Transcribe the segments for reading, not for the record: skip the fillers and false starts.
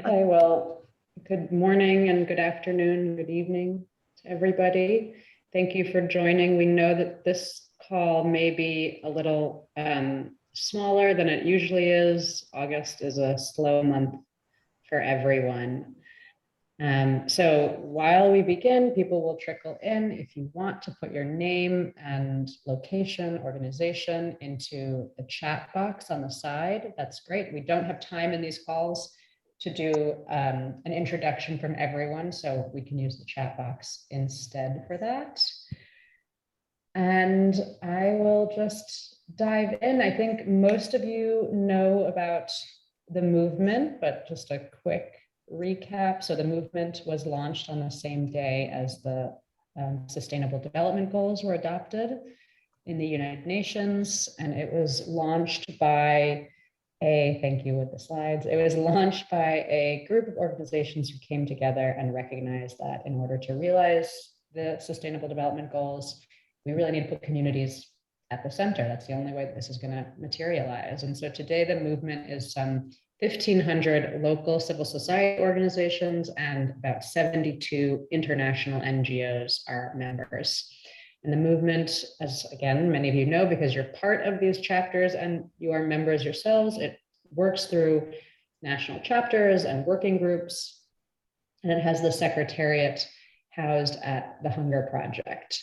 Okay, well, good morning and good afternoon, good evening to everybody. Thank you for joining. We know that this call may be a little smaller than it usually is. August is a slow month for everyone. So while we begin, people will trickle in. If you want to put your name and location, organization into the chat box on the side, that's great. We don't have time in these calls to do an introduction from everyone, so we can use the chat box instead for that. And I will just dive in. I think most of you know about the movement, but just a quick recap. So the movement was launched on the same day as the Sustainable Development Goals were adopted in the United Nations, and it was launched by thank you with the slides. It was launched by a group of organizations who came together and recognized that in order to realize the Sustainable Development Goals, we really need to put communities at the center. That's the only way that this is going to materialize. And so today the movement is some 1,500 local civil society organizations and about 72 international NGOs are members. And the movement, as again, many of you know, because you're part of these chapters and you are members yourselves, it works through national chapters and working groups. And it has the secretariat housed at the Hunger Project.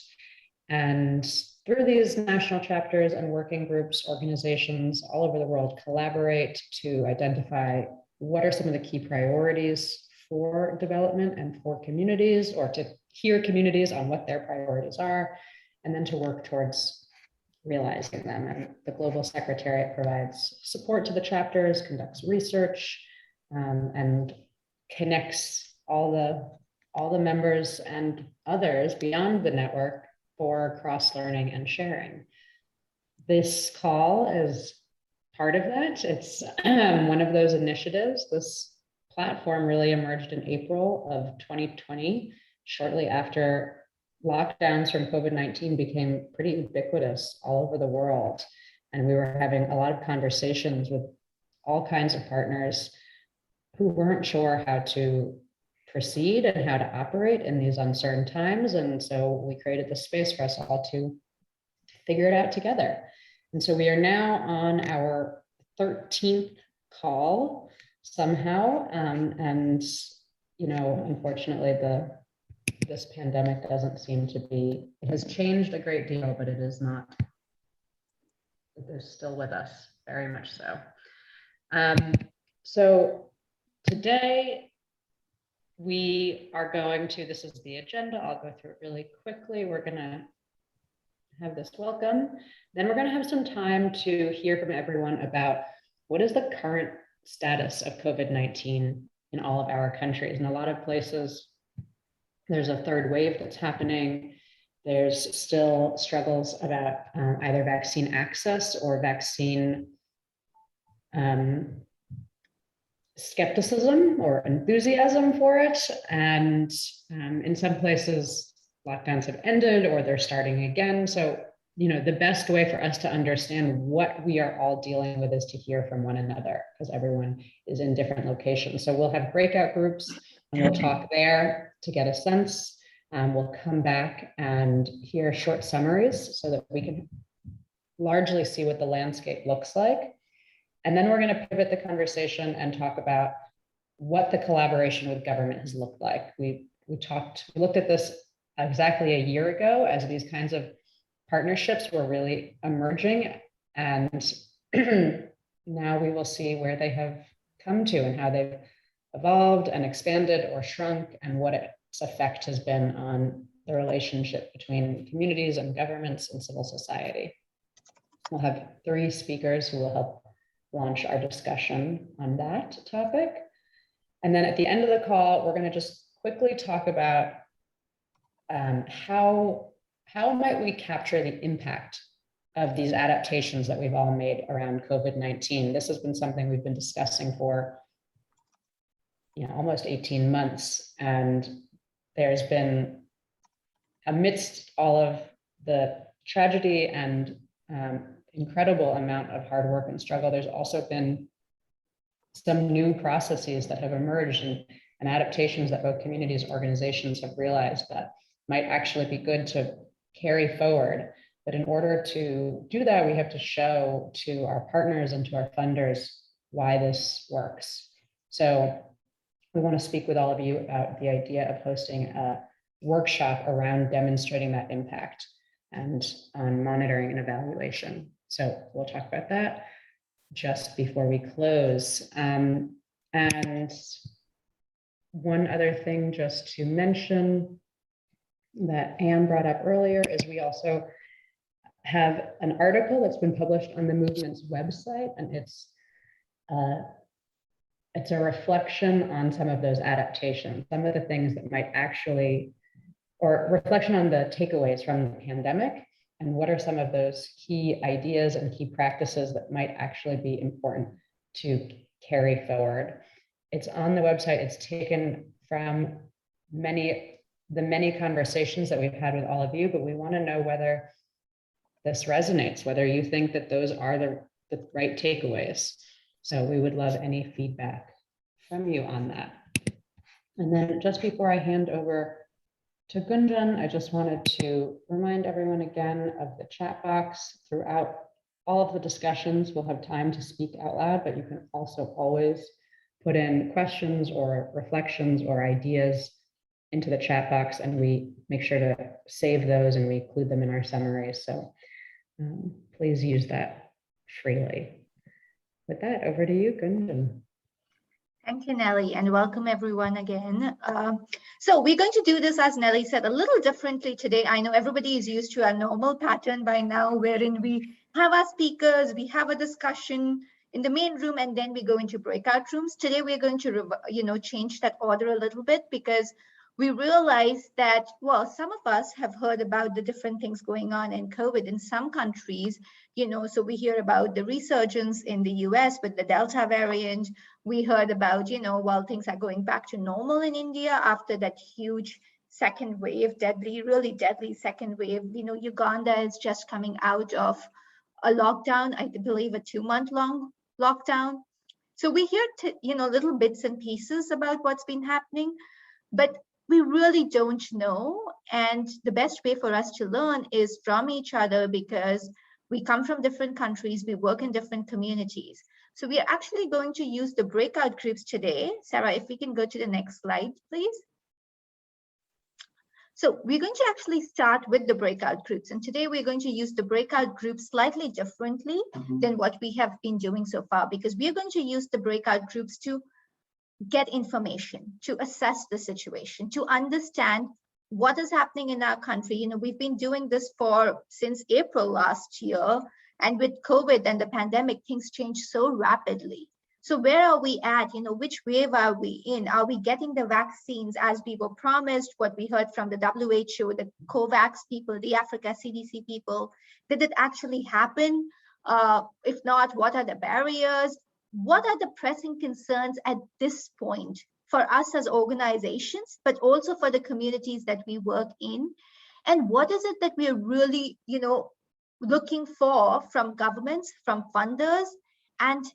And through these national chapters and working groups, organizations all over the world collaborate to identify what are some of the key priorities for development and for communities, or to hear communities on what their priorities are, and then to work towards realizing them. And the Global Secretariat provides support to the chapters, conducts research, and connects all the members and others beyond the network for cross-learning and sharing. This call is part of that. It's one of those initiatives. This platform really emerged in April of 2020, shortly after lockdowns from COVID-19 became pretty ubiquitous all over the world. And we were having a lot of conversations with all kinds of partners who weren't sure how to proceed and how to operate in these uncertain times. And so we created the space for us all to figure it out together. And so we are now on our 13th call somehow. And, you know, unfortunately, this pandemic doesn't seem to be, it has changed a great deal, but it is not, they're still with us, very much so. So today, we are going to, this is the agenda, I'll go through it really quickly. We're gonna have this welcome. Then we're gonna have some time to hear from everyone about what is the current status of COVID-19 in all of our countries. In a lot of places, there's a third wave that's happening. There's still struggles about either vaccine access or vaccine skepticism or enthusiasm for it. And in some places, lockdowns have ended or they're starting again. So, you know, the best way for us to understand what we are all dealing with is to hear from one another, because everyone is in different locations. So we'll have breakout groups and we'll talk there to get a sense. We'll come back and hear short summaries so that we can largely see what the landscape looks like. And then we're going to pivot the conversation and talk about what the collaboration with government has looked like. We looked at this exactly a year ago as these kinds of partnerships were really emerging. And now we will see where they have come to and how they've evolved and expanded or shrunk, and what its effect has been on the relationship between communities and governments and civil society. We'll have 3 speakers who will help launch our discussion on that topic. And then at the end of the call, we're going to just quickly talk about how might we capture the impact of these adaptations that we've all made around COVID-19. This has been something we've been discussing for, you know, almost 18 months. And there's been, amidst all of the tragedy and incredible amount of hard work and struggle, there's also been some new processes that have emerged and adaptations that both communities and organizations have realized that might actually be good to carry forward. But in order to do that, we have to show to our partners and to our funders why this works. So we want to speak with all of you about the idea of hosting a workshop around demonstrating that impact and on monitoring and evaluation. So we'll talk about that just before we close. And one other thing just to mention that Anne brought up earlier is we also have an article that's been published on the movement's website, and it's a reflection on some of those adaptations, some of the things that might actually, or reflection on the takeaways from the pandemic, and what are some of those key ideas and key practices that might actually be important to carry forward. It's on the website. It's taken from the many conversations that we've had with all of you, but we want to know whether this resonates, whether you think that those are the right takeaways. So we would love any feedback from you on that. And then just before I hand over to Gunjan, I just wanted to remind everyone again of the chat box. Throughout all of the discussions, we'll have time to speak out loud, but you can also always put in questions or reflections or ideas into the chat box, and we make sure to save those and we include them in our summaries. So please use that freely. With that, over to you, Gunjan. Thank you, Nellie, and welcome everyone again. So we're going to do this, as Nellie said, a little differently today. I know everybody is used to our normal pattern by now, wherein we have our speakers, we have a discussion in the main room, and then we go into breakout rooms. Today, we're going to, change that order a little bit, because we realize that, well, some of us have heard about the different things going on in COVID in some countries, so we hear about the resurgence in the US with the Delta variant. We heard about, while things are going back to normal in India after that huge second wave, really deadly second wave. Uganda is just coming out of a lockdown, I believe a 2-month-long lockdown. So we hear, little bits and pieces about what's been happening, but we really don't know. And the best way for us to learn is from each other, because we come from different countries, we work in different communities. So we are actually going to use the breakout groups today. Sarah, if we can go to the next slide, please. So we're going to actually start with the breakout groups. And today we're going to use the breakout groups slightly differently than what we have been doing so far, because we are going to use the breakout groups to get information, to assess the situation, to understand what is happening in our country. We've been doing this since April last year, and with COVID and the pandemic, things change so rapidly. So where are we at? Which wave are we in? Are we getting the vaccines as we were promised? What we heard from the WHO, the COVAX people, the Africa CDC people, did it actually happen? If not, what are the barriers? What are the pressing concerns at this point for us as organizations, but also for the communities that we work in? And what is it that we are really, looking for from governments, from funders, and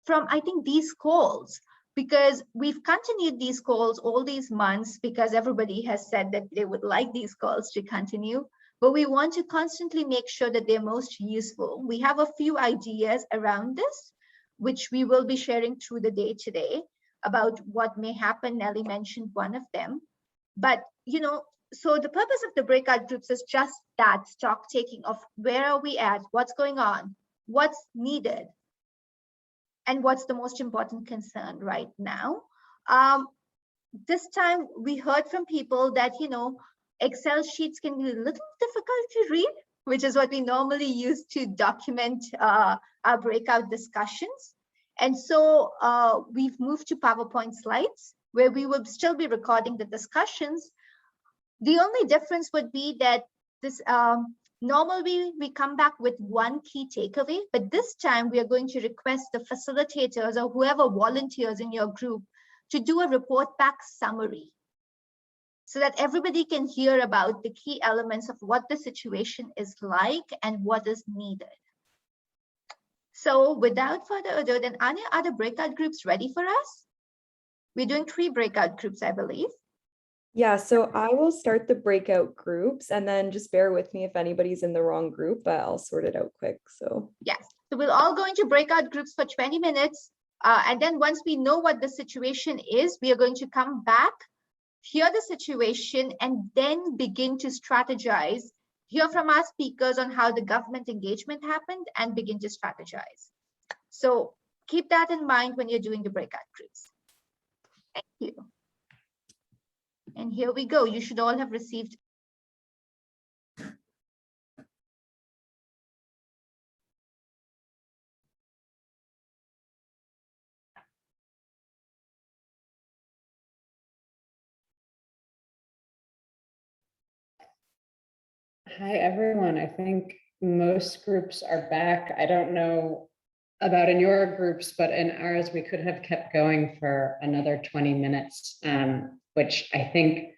from, I think, these calls? Because we've continued these calls all these months because everybody has said that they would like these calls to continue, but we want to constantly make sure that they're most useful. We have a few ideas around this, which we will be sharing through the day today about what may happen. Nellie mentioned one of them. But, so the purpose of the breakout groups is just that stock taking of where are we at, what's going on, what's needed, and what's the most important concern right now. This time we heard from people that, Excel sheets can be a little difficult to read, which is what we normally use to document our breakout discussions. And so we've moved to PowerPoint slides, where we will still be recording the discussions. The only difference would be that this normally we come back with one key takeaway, but this time we are going to request the facilitators or whoever volunteers in your group to do a report back summary, so that everybody can hear about the key elements of what the situation is like and what is needed. So without further ado, then Anya, are the breakout groups ready for us? We're doing 3 breakout groups, I believe. Yeah, so I will start the breakout groups and then just bear with me if anybody's in the wrong group, but I'll sort it out quick. So yes, so we'll all go into breakout groups for 20 minutes. And then once we know what the situation is, we are going to come back, hear the situation, and then begin to strategize, hear from our speakers on how the government engagement happened, and begin to strategize. So keep that in mind when you're doing the breakout groups. Thank you. And here we go. You should all have received. Hi, everyone. I think most groups are back. I don't know about in your groups, but in ours, we could have kept going for another 20 minutes, which I think,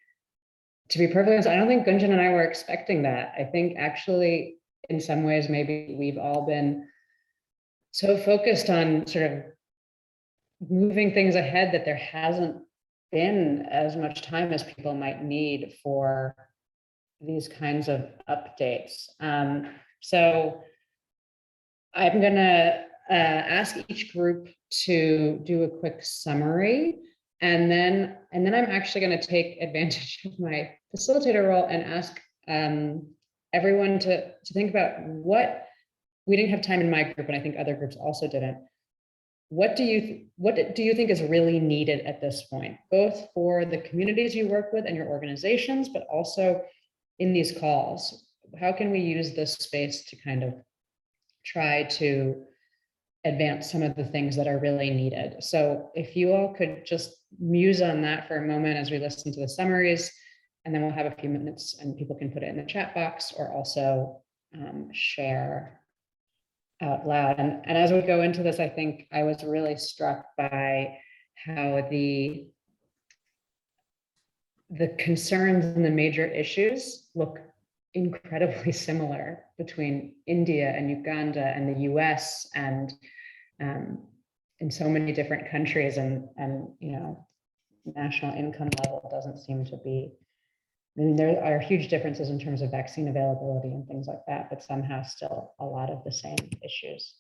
to be perfectly honest, I don't think Gunjan and I were expecting that. I think actually, in some ways, maybe we've all been so focused on sort of moving things ahead that there hasn't been as much time as people might need for these kinds of updates. So I'm gonna ask each group to do a quick summary, and then I'm actually gonna take advantage of my facilitator role and ask everyone to think about what we didn't have time in my group, and I think other groups also didn't. What do you think is really needed at this point, both for the communities you work with and your organizations, but also in these calls? How can we use this space to kind of try to advance some of the things that are really needed? So if you all could just muse on that for a moment as we listen to the summaries, and then we'll have a few minutes and people can put it in the chat box or also share out loud. And as we go into this, I think I was really struck by how the concerns and the major issues look incredibly similar between India and Uganda and the US and in so many different countries, and you know, national income level doesn't seem to be, I mean, there are huge differences in terms of vaccine availability and things like that, but somehow still a lot of the same issues.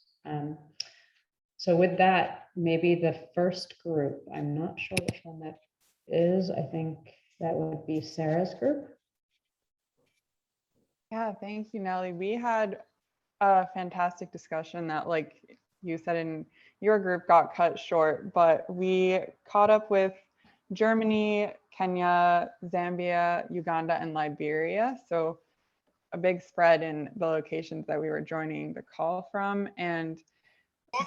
So with that, maybe the first group, I'm not sure which one that is. I think that would be Sarah's group. Yeah, thank you, Nellie. We had a fantastic discussion that, like you said in your group, got cut short, but we caught up with Germany, Kenya, Zambia, Uganda, and Liberia. So a big spread in the locations that we were joining the call from. And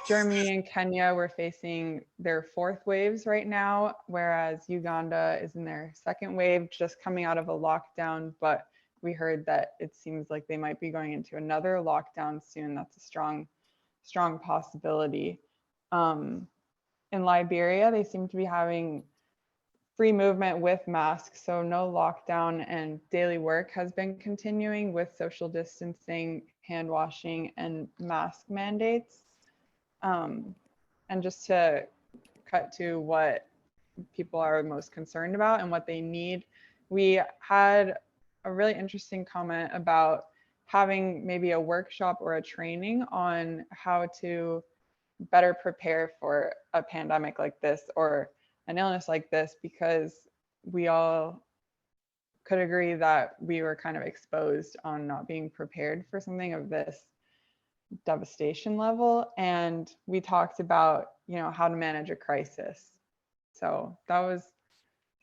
Germany and Kenya were facing their 4th waves right now, whereas Uganda is in their 2nd wave, just coming out of a lockdown. But we heard that it seems like they might be going into another lockdown soon. That's a strong possibility. In Liberia, they seem to be having free movement with masks, so no lockdown, and daily work has been continuing with social distancing, hand washing, and mask mandates. And just to cut to what people are most concerned about and what they need, we had a really interesting comment about having maybe a workshop or a training on how to better prepare for a pandemic like this or an illness like this, because we all could agree that we were kind of exposed on not being prepared for something of this devastation level. And we talked about, you know, how to manage a crisis. So that was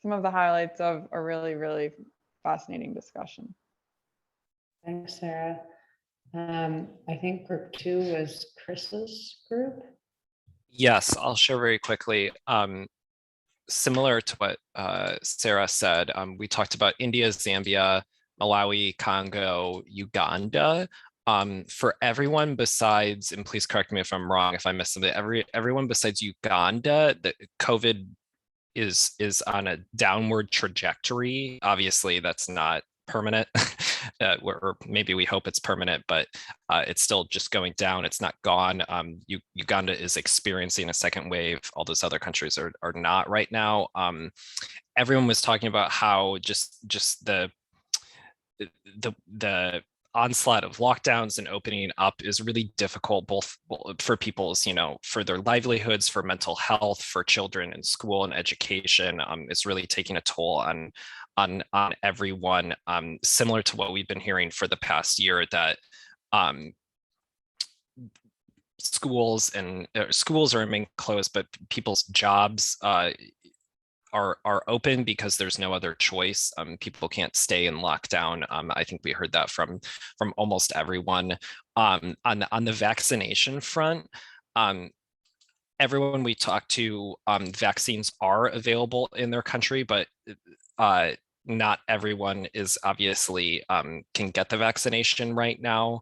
some of the highlights of a really, really fascinating discussion. Thanks, Sarah. I think group 2 was Chris's group. Yes, I'll share very quickly. Similar to what Sarah said, we talked about India, Zambia, Malawi, Congo, Uganda. For everyone besides, and please correct me if I'm wrong, if I missed something, everyone besides Uganda, the COVID is on a downward trajectory. Obviously, that's not permanent, or maybe we hope it's permanent, but it's still just going down. It's not gone. Uganda is experiencing a second wave. All those other countries are not right now. Everyone was talking about how just the onslaught of lockdowns and opening up is really difficult, both for people's, for their livelihoods, for mental health, for children in school and education. It's really taking a toll on everyone, similar to what we've been hearing for the past year, that schools are remaining closed, but people's jobs are open because there's no other choice. People can't stay in lockdown. I think we heard that from almost everyone. On the vaccination front, everyone we talked to, vaccines are available in their country, but not everyone is obviously can get the vaccination right now.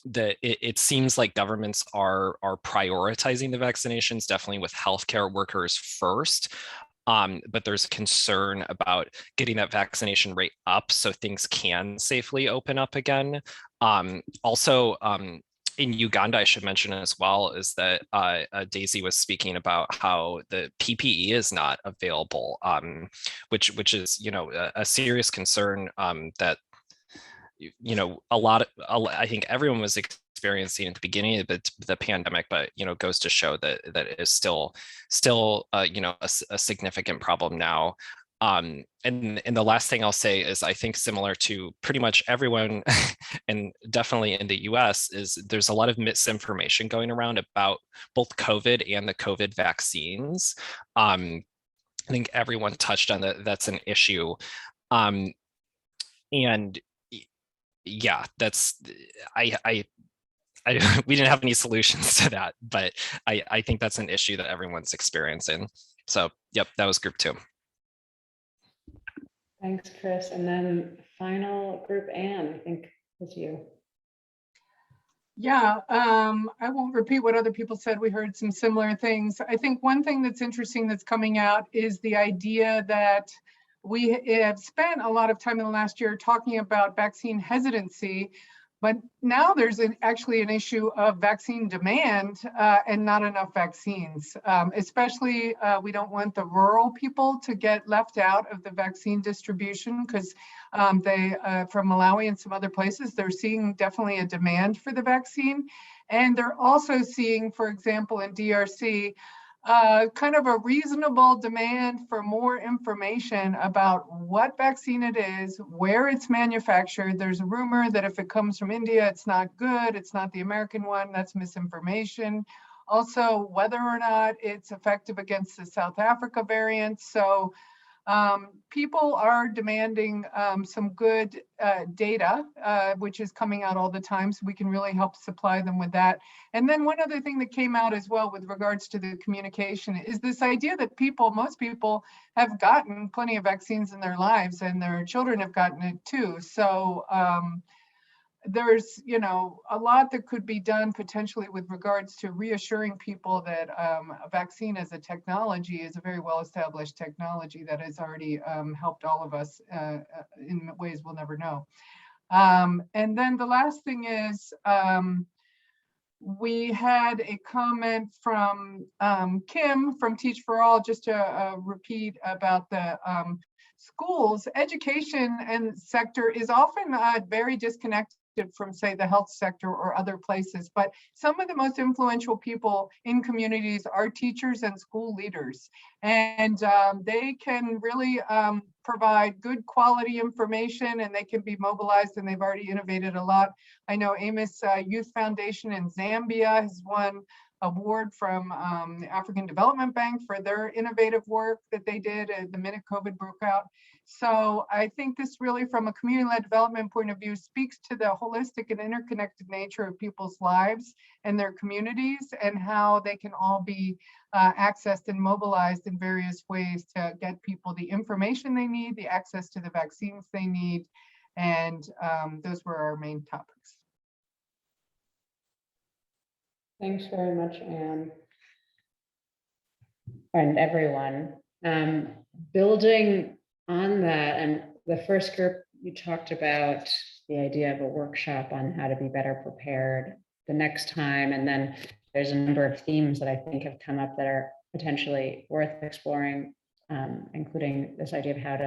It seems like governments are prioritizing the vaccinations, definitely with healthcare workers first. But there's concern about getting that vaccination rate up so things can safely open up again. Also, in Uganda, I should mention as well, is that Daisy was speaking about how the PPE is not available, which is a serious concern that I think everyone was experiencing at the beginning of the pandemic, but goes to show that it is still a significant problem now. And the last thing I'll say is, I think similar to pretty much everyone, and definitely in the US, is there's a lot of misinformation going around about both COVID and the COVID vaccines. I think everyone touched on that. That's an issue. And yeah, that's we didn't have any solutions to that, but I think that's an issue that everyone's experiencing. So yep, that was group 2. Thanks, Chris. And then final group, Anne, I think was you. Yeah, I won't repeat what other people said. We heard some similar things. I think one thing that's interesting that's coming out is the idea that we have spent a lot of time in the last year talking about vaccine hesitancy, but now there's actually an issue of vaccine demand and not enough vaccines. Especially, we don't want the rural people to get left out of the vaccine distribution, because they, from Malawi and some other places, they're seeing definitely a demand for the vaccine. And they're also seeing, for example, in DRC, kind of a reasonable demand for more information about what vaccine it is, where it's manufactured. There's a rumor that if it comes from India, it's not good, it's not the American one. That's misinformation. Also, whether or not it's effective against the South Africa variant. So people are demanding some good data, which is coming out all the time, so we can really help supply them with that. And then one other thing that came out as well with regards to the communication is this idea that most people have gotten plenty of vaccines in their lives, and their children have gotten it too. So there's a lot that could be done potentially with regards to reassuring people that a vaccine as a technology is a very well-established technology that has already helped all of us in ways we'll never know. And then the last thing is, we had a comment from Kim from Teach for All, just to repeat about the schools. Education and sector is often very disconnected from, say, the health sector or other places, but some of the most influential people in communities are teachers and school leaders, and they can really provide good quality information, and they can be mobilized, and they've already innovated a lot. I know Amos Youth Foundation in Zambia has won award from the African Development Bank for their innovative work that they did the minute COVID broke out. So I think this really, from a community-led development point of view, speaks to the holistic and interconnected nature of people's lives and their communities, and how they can all be accessed and mobilized in various ways to get people the information they need, the access to the vaccines they need. And those were our main topics. Thanks very much, Anne. And everyone. Building on that, and the first group, you talked about the idea of a workshop on how to be better prepared the next time. And then there's a number of themes that I think have come up that are potentially worth exploring, including this idea of how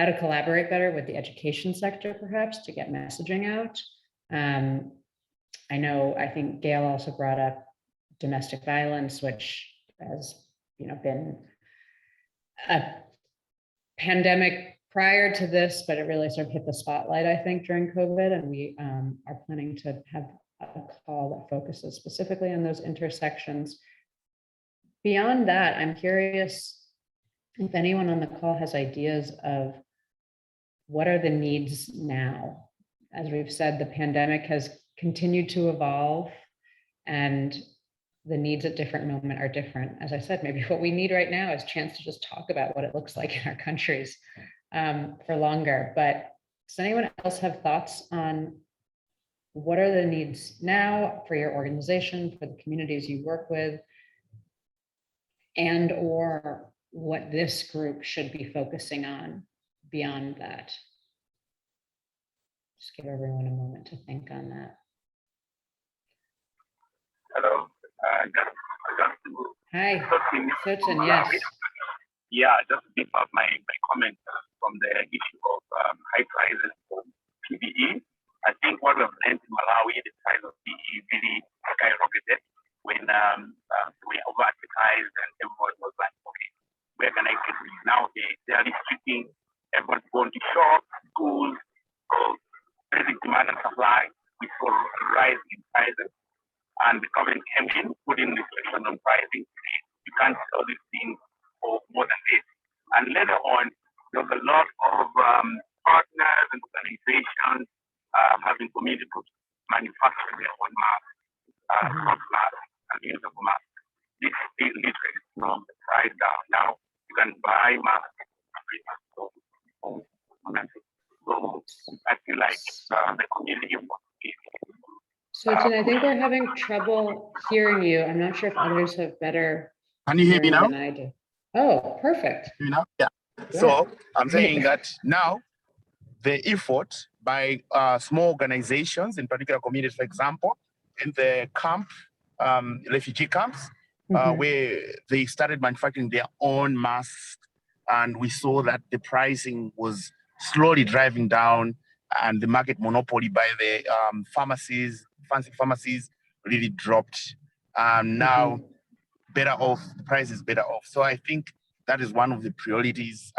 to collaborate better with the education sector, perhaps, to get messaging out. I think Gail also brought up domestic violence, which has, been a pandemic prior to this, but it really sort of hit the spotlight, I think, during COVID. And we are planning to have a call that focuses specifically on those intersections. Beyond that, I'm curious if anyone on the call has ideas of what are the needs now. As we've said, the pandemic has continued to evolve, and the needs at different moments are different. As I said, maybe what we need right now is a chance to just talk about what it looks like in our countries for longer. But does anyone else have thoughts on what are the needs now for your organization, for the communities you work with, and or what this group should be focusing on beyond that? Just give everyone a moment to think on that. Hello. Hi, Sochin, yes. Yeah, just to give up my comment from the issue of high prices for PPE. I think what we've learned in Malawi, the price of PPE really skyrocketed when we over-advertised and everyone was like, okay, where can I get this? Now they are restricting everyone going to shop, schools, so basic demand and supply. We saw a rise in prices. And the government came in, putting restriction on pricing. You can't sell these things for more than this. And later on, there was a lot of partners and organizations having committed to manufacture their own masks, cloth masks, and uniform masks. This literally brought the price down. Now you can buy masks. So I feel like the community was Sochin, I think we're having trouble hearing you. I'm not sure if others have better. Can you hear me now? Than I do. Oh, perfect. You know? Yeah. So I'm saying that now the effort by small organizations, in particular communities, for example, in the camp, refugee camps, where they started manufacturing their own masks, and we saw that the pricing was slowly driving down, and the market monopoly by the pharmacies, fancy pharmacies, really dropped. Now, better off, the price is better off. So I think that is one of the priorities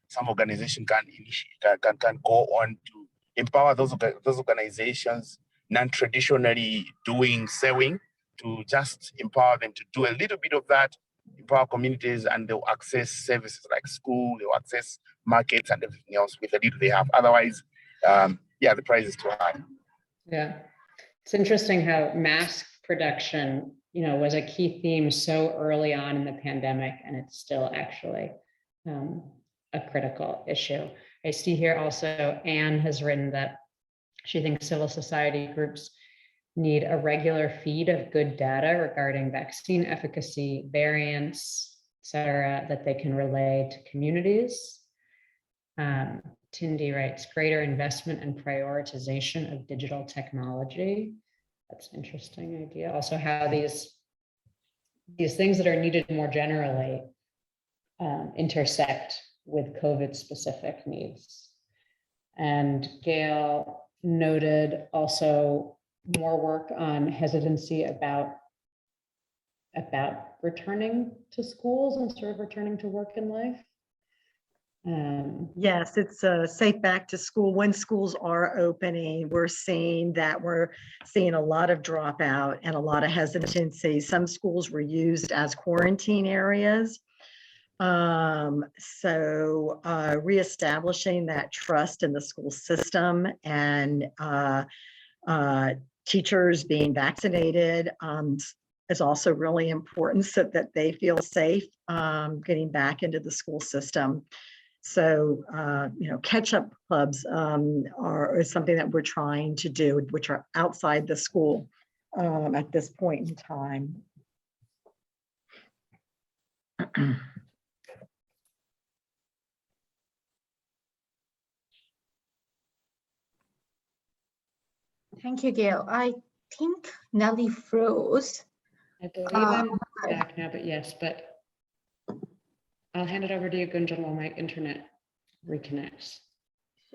some organization can initiate, can go on to empower those organizations non-traditionally doing sewing, to just empower them to do a little bit of that, empower communities, and they'll access services like school, they'll access markets and everything else with the little they have. Otherwise, the price is too high. Yeah, it's interesting how mask production, was a key theme so early on in the pandemic, and it's still actually a critical issue. I see here also Anne has written that she thinks civil society groups need a regular feed of good data regarding vaccine efficacy, variants, et cetera, that they can relay to communities. Tindy writes, greater investment and prioritization of digital technology. That's an interesting idea. Also, how these things that are needed more generally intersect with COVID-specific needs. And Gail noted also more work on hesitancy about returning to schools and sort of returning to work in life. Yes, it's safe back to school. When schools are opening, we're seeing a lot of dropout and a lot of hesitancy. Some schools were used as quarantine areas. So reestablishing that trust in the school system and teachers being vaccinated is also really important, so that they feel safe getting back into the school system. So, catch-up clubs is something that we're trying to do, which are outside the school at this point in time. Thank you, Gail. I think Nelly froze. I believe I'm back now, but yes, but I'll hand it over to you, Gunjan, while my internet reconnects.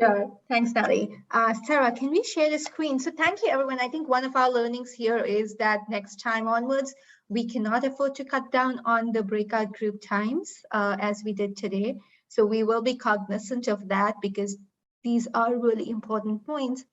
Sure. Thanks, Nelly. Sarah, can we share the screen? So thank you, everyone. I think one of our learnings here is that next time onwards, we cannot afford to cut down on the breakout group times as we did today. So we will be cognizant of that because these are really important points.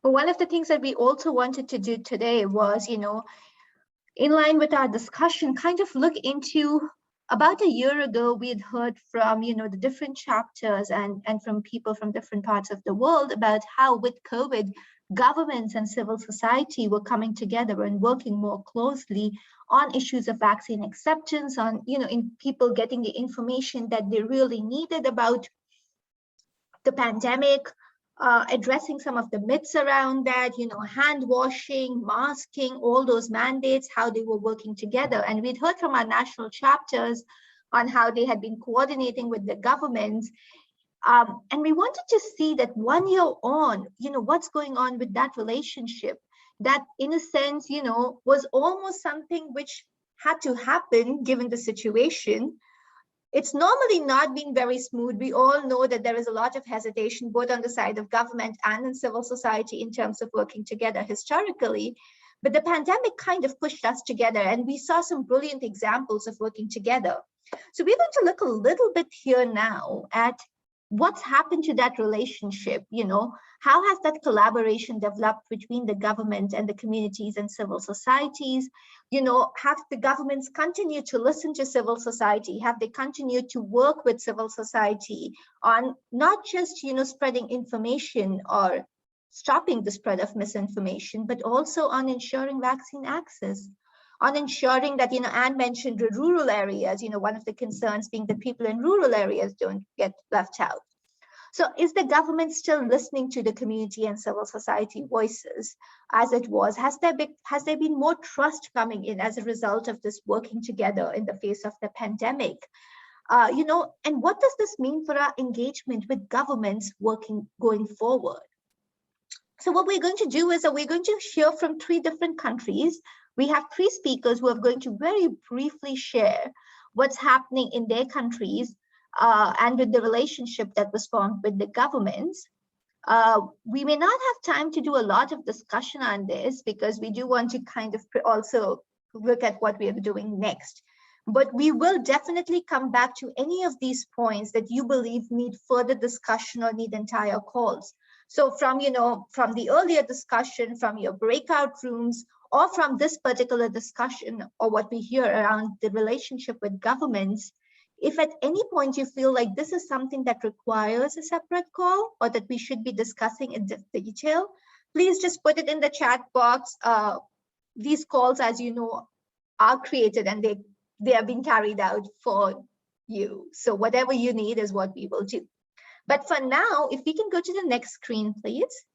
But one of the things that we also wanted to do today was, in line with our discussion, kind of look into about a year ago, we had heard from, the different chapters and from people from different parts of the world about how with COVID, governments and civil society were coming together and working more closely on issues of vaccine acceptance, on, in people getting the information that they really needed about the pandemic, addressing some of the myths around that, hand washing, masking, all those mandates, how they were working together. And we'd heard from our national chapters on how they had been coordinating with the governments. And we wanted to see that 1 year on, what's going on with that relationship that in a sense, was almost something which had to happen given the situation. It's normally not been very smooth. We all know that there is a lot of hesitation, both on the side of government and in civil society in terms of working together historically. But the pandemic kind of pushed us together and we saw some brilliant examples of working together. So we're going to look a little bit here now at what's happened to that relationship, how has that collaboration developed between the government and the communities and civil societies? Have the governments continued to listen to civil society? Have they continued to work with civil society on not just, spreading information or stopping the spread of misinformation, but also on ensuring vaccine access? On ensuring that, Anne mentioned the rural areas, one of the concerns being that people in rural areas don't get left out. So is the government still listening to the community and civil society voices as it was? Has there been more trust coming in as a result of this working together in the face of the pandemic? And what does this mean for our engagement with governments going forward? So what we're going to do is that we're going to hear from 3 different countries. We have 3 speakers who are going to very briefly share what's happening in their countries and with the relationship that was formed with the governments. We may not have time to do a lot of discussion on this because we do want to kind of also look at what we are doing next. But we will definitely come back to any of these points that you believe need further discussion or need entire calls. So from, from the earlier discussion, from your breakout rooms, or from this particular discussion, or what we hear around the relationship with governments, if at any point you feel like this is something that requires a separate call or that we should be discussing in detail, please just put it in the chat box. These calls, as you know, are created and they are being carried out for you. So whatever you need is what we will do. But for now, if we can go to the next screen, please.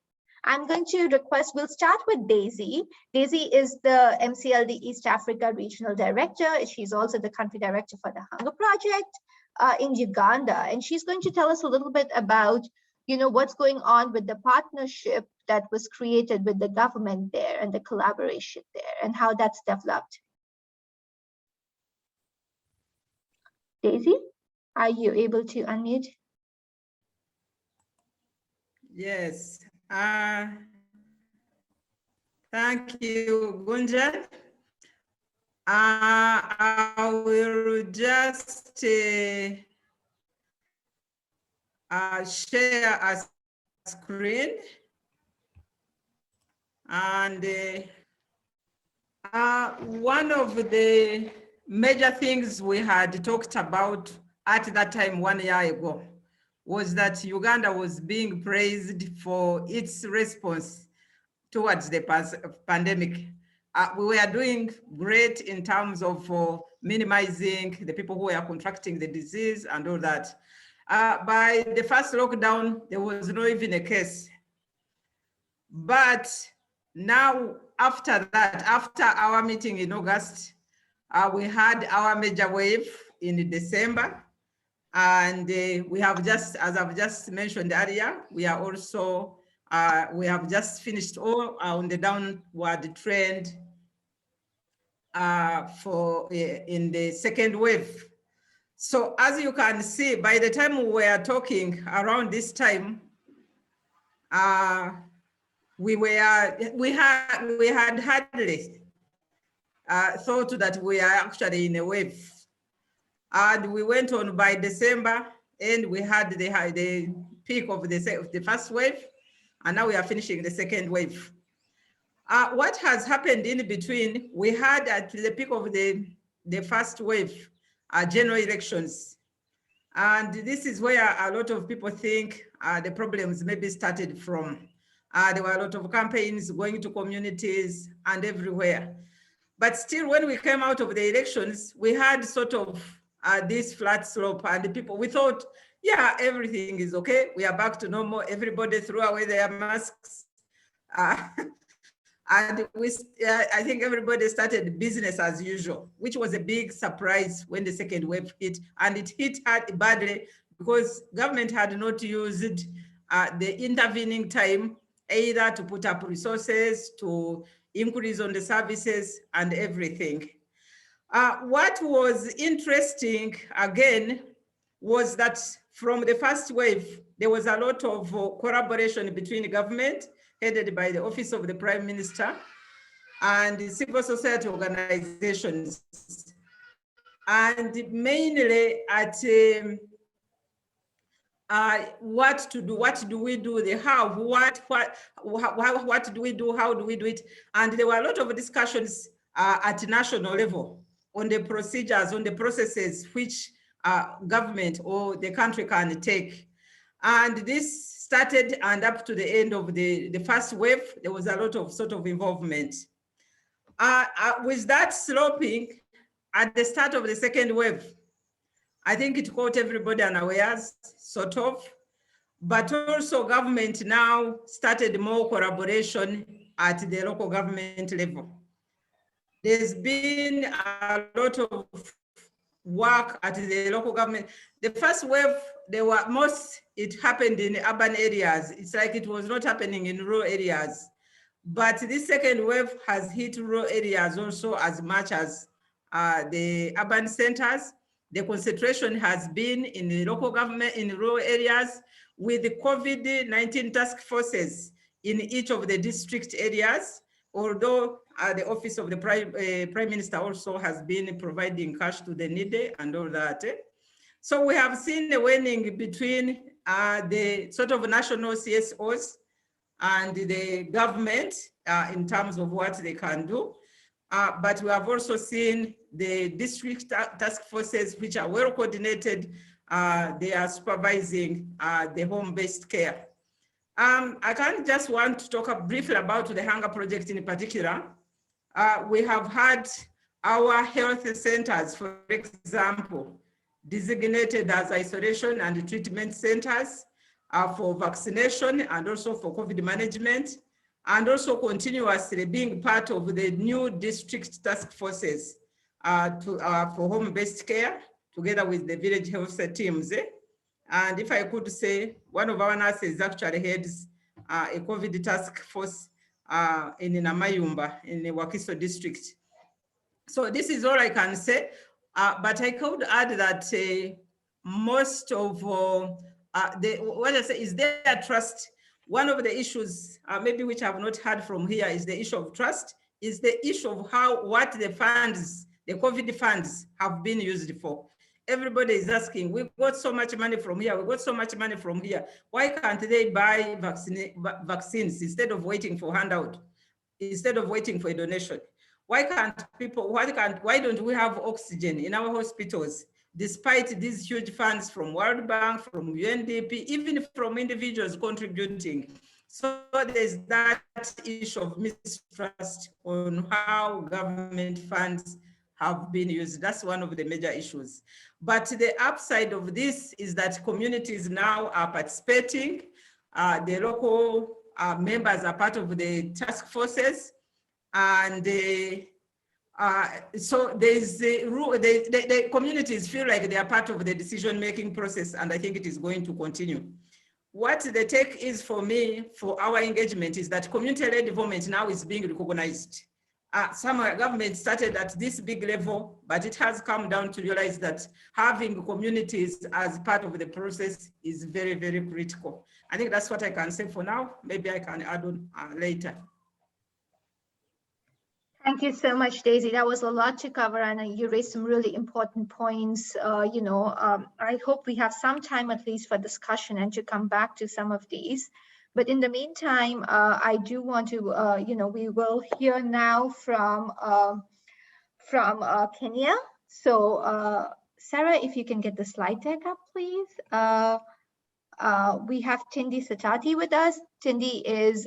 I'm going to request, we'll start with Daisy. Daisy is the MCLD East Africa Regional Director. She's also the Country Director for the Hunger Project in Uganda. And she's going to tell us a little bit about, what's going on with the partnership that was created with the government there and the collaboration there and how that's developed. Daisy, are you able to unmute? Yes. Thank you, Gunjan. I will just share a screen. And one of the major things we had talked about at that time 1 year ago was that Uganda was being praised for its response towards the pandemic. We were doing great in terms of minimizing the people who were contracting the disease and all that. By the first lockdown, there was not even a case. But now, after that, after our meeting in August, we had our major wave in December. And we have just, as I've just mentioned earlier, we are also We have just finished all on the downward trend in the second wave. So as you can see, by the time we were talking around this time, we had hardly thought that we are actually in a wave. And we went on by December, and we had the peak of the first wave, and now we are finishing the second wave. What has happened in between, we had at the peak of the first wave, general elections. And this is where a lot of people think the problems maybe started from. There were a lot of campaigns going to communities and everywhere. But still, when we came out of the elections, we had sort of this flat slope, and the people, we thought, yeah, everything is okay. We are back to normal. Everybody threw away their masks. And I think everybody started business as usual, which was a big surprise when the second wave hit. And it hit hard badly because government had not used the intervening time either to put up resources, to increase on the services and everything. What was interesting again was that from the first wave, there was a lot of collaboration between government, headed by the Office of the Prime Minister, and the civil society organizations. And mainly at what to do, what do we do, the how, what do we do, how do we do it? And there were a lot of discussions at national level on the procedures, on the processes which government or the country can take. And this started, and up to the end of the first wave, there was a lot of sort of involvement. With that sloping, at the start of the second wave, I think it caught everybody unawares, sort of, but also government now started more collaboration at the local government level. There's been a lot of work at the local government. The first wave, it happened in urban areas. It's like it was not happening in rural areas. But this second wave has hit rural areas also as much as the urban centers. The concentration has been in the local government, in rural areas, with the COVID-19 task forces in each of the district areas, although the Office of the Prime Minister also has been providing cash to the needy and all that. So we have seen a waning between the sort of national CSOs and the government in terms of what they can do. But we have also seen the district task forces, which are well coordinated. They are supervising the home-based care. I kind just want to talk briefly about the hunger project in particular. We have had our health centers, for example, designated as isolation and treatment centers for vaccination and also for COVID management, and also continuously being part of the new district task forces for home-based care, together with the village health teams. And if I could say, one of our nurses actually heads a COVID task force in Namayumba in the Wakiso district. So this is all I can say, but I could add that most of what I say is their trust. One of the issues, maybe which I have not heard from here, is the issue of trust, is the issue of what the funds, the COVID funds have been used for. Everybody is asking, we got so much money from here, we got so much money from here. Why can't they buy vaccines instead of waiting for handout, instead of waiting for a donation? Why don't we have oxygen in our hospitals, despite these huge funds from World Bank, from UNDP, even from individuals contributing? So there's that issue of mistrust on how government funds have been used. That's one of the major issues. But the upside of this is that communities now are participating. The local members are part of the task forces. And so there's the communities feel like they are part of the decision-making process, and I think it is going to continue. what the take is for me, for our engagement, is that community-led development now is being recognized. Some governments started at this big level, but it has come down to realize that having communities as part of the process is very, very critical. I think that's what I can say for now. Maybe I can add on later. Thank you so much, Daisy. That was a lot to cover, and you raised some really important points. I hope we have some time at least for discussion and to come back to some of these. But in the meantime, I do want to, we will hear now from Kenya. So, Sarah, if you can get the slide deck up, please. We have Tindi Satati with us. Tindi is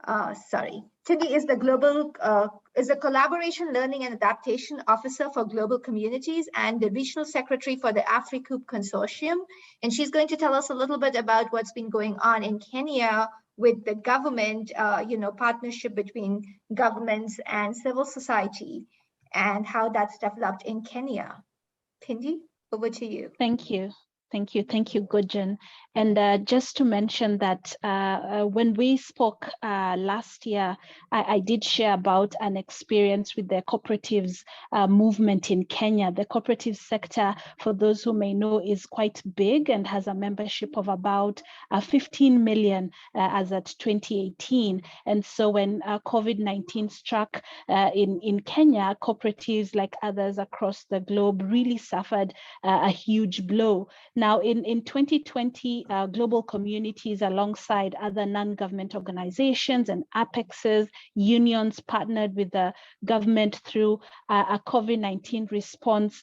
Tindi is the global a collaboration, learning and adaptation officer for global communities and the regional secretary for the AfriCoop Consortium. And she's going to tell us a little bit about what's been going on in Kenya with the government, partnership between governments and civil society and how that's developed in Kenya. Tindi, over to you. Thank you. Thank you, Gunjan. And just to mention that when we spoke last year, I did share about an experience with the cooperatives movement in Kenya. The cooperative sector, for those who may know, is quite big and has a membership of about 15 million as at 2018. And so when COVID-19 struck in Kenya, cooperatives like others across the globe really suffered a huge blow. Now, in 2020, global communities alongside other non-government organizations and apexes, unions partnered with the government through a COVID-19 response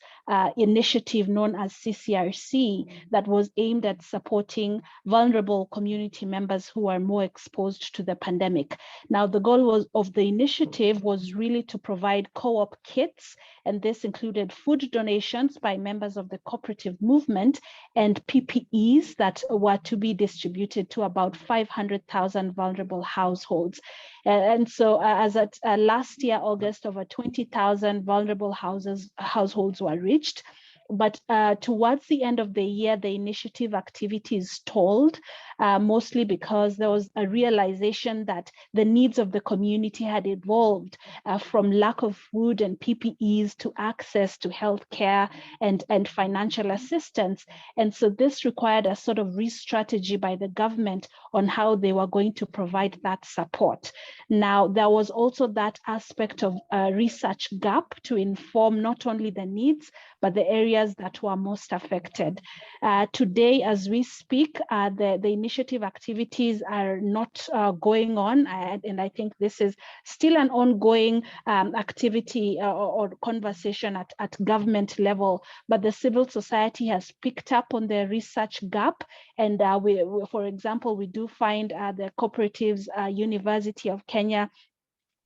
initiative known as CCRC that was aimed at supporting vulnerable community members who are more exposed to the pandemic. Now, the goal of the initiative was really to provide co-op kits, and this included food donations by members of the cooperative movement and PPEs that were to be distributed to about 500,000 vulnerable households. And so as at last year, August, over 20,000 vulnerable households were reached. But towards the end of the year, the initiative activities stalled, mostly because there was a realization that the needs of the community had evolved from lack of food and PPEs to access to healthcare and financial assistance. And so this required a sort of re-strategy by the government on how they were going to provide that support. Now, there was also that aspect of research gap to inform not only the needs, but the areas that were most affected. Today, as we speak, the initiative activities are not going on, and I think this is still an ongoing activity or conversation at government level, but the civil society has picked up on the research gap, and for example, we do find the Cooperatives University of Kenya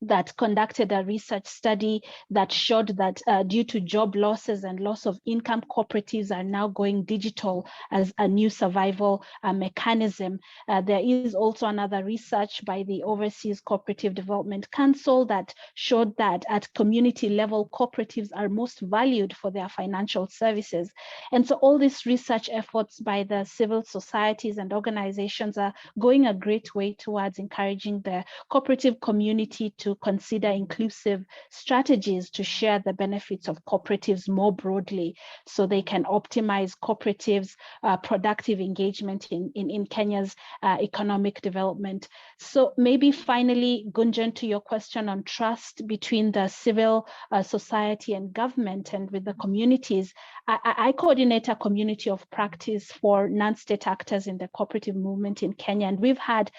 that conducted a research study that showed that due to job losses and loss of income, cooperatives are now going digital as a new survival mechanism. There is also another research by the Overseas Cooperative Development Council that showed that at community level, cooperatives are most valued for their financial services. And so all these research efforts by the civil societies and organizations are going a great way towards encouraging the cooperative community to consider inclusive strategies to share the benefits of cooperatives more broadly, so they can optimize cooperatives' productive engagement in Kenya's economic development. So maybe finally, Gunjan, to your question on trust between the civil society and government and with the communities, I coordinate a community of practice for non-state actors in the cooperative movement in Kenya, and we've had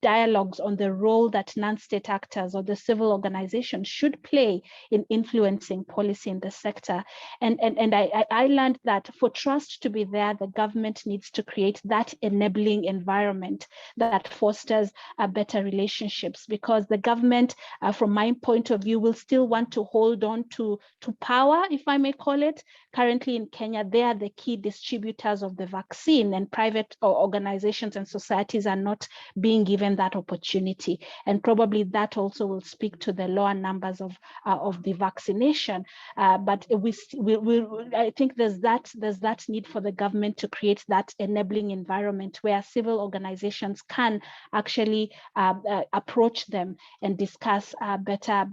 dialogues on the role that non-state actors or the civil organizations should play in influencing policy in the sector. And I learned that for trust to be there, the government needs to create that enabling environment that fosters better relationships, because the government, from my point of view, will still want to hold on to power, if I may call it. Currently in Kenya, they are the key distributors of the vaccine, and private organizations and societies are not being given that opportunity. And probably that also will speak to the lower numbers of the vaccination. But I think there's that need for the government to create that enabling environment where civil organizations can actually approach them and discuss better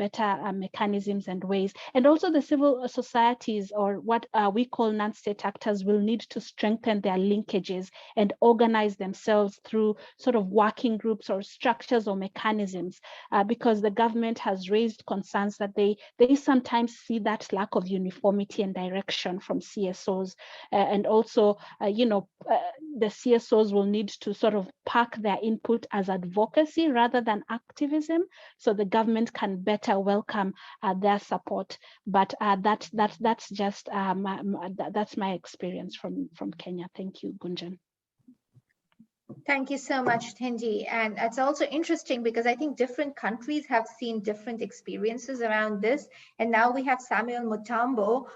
mechanisms and ways. And also the civil societies, or what we call non-state actors, will need to strengthen their linkages and organize themselves through sort of working groups or structures or mechanisms, because the government has raised concerns that they sometimes see that lack of uniformity and direction from CSOs. And also, the CSOs will need to sort of pack their input as advocacy rather than activism, so the government can better welcome their support. But that's just that's my experience from Kenya. Thank you, Gunjan. Thank you so much, Tenji. And it's also interesting because I think different countries have seen different experiences around this. And now we have Samuel Mutambo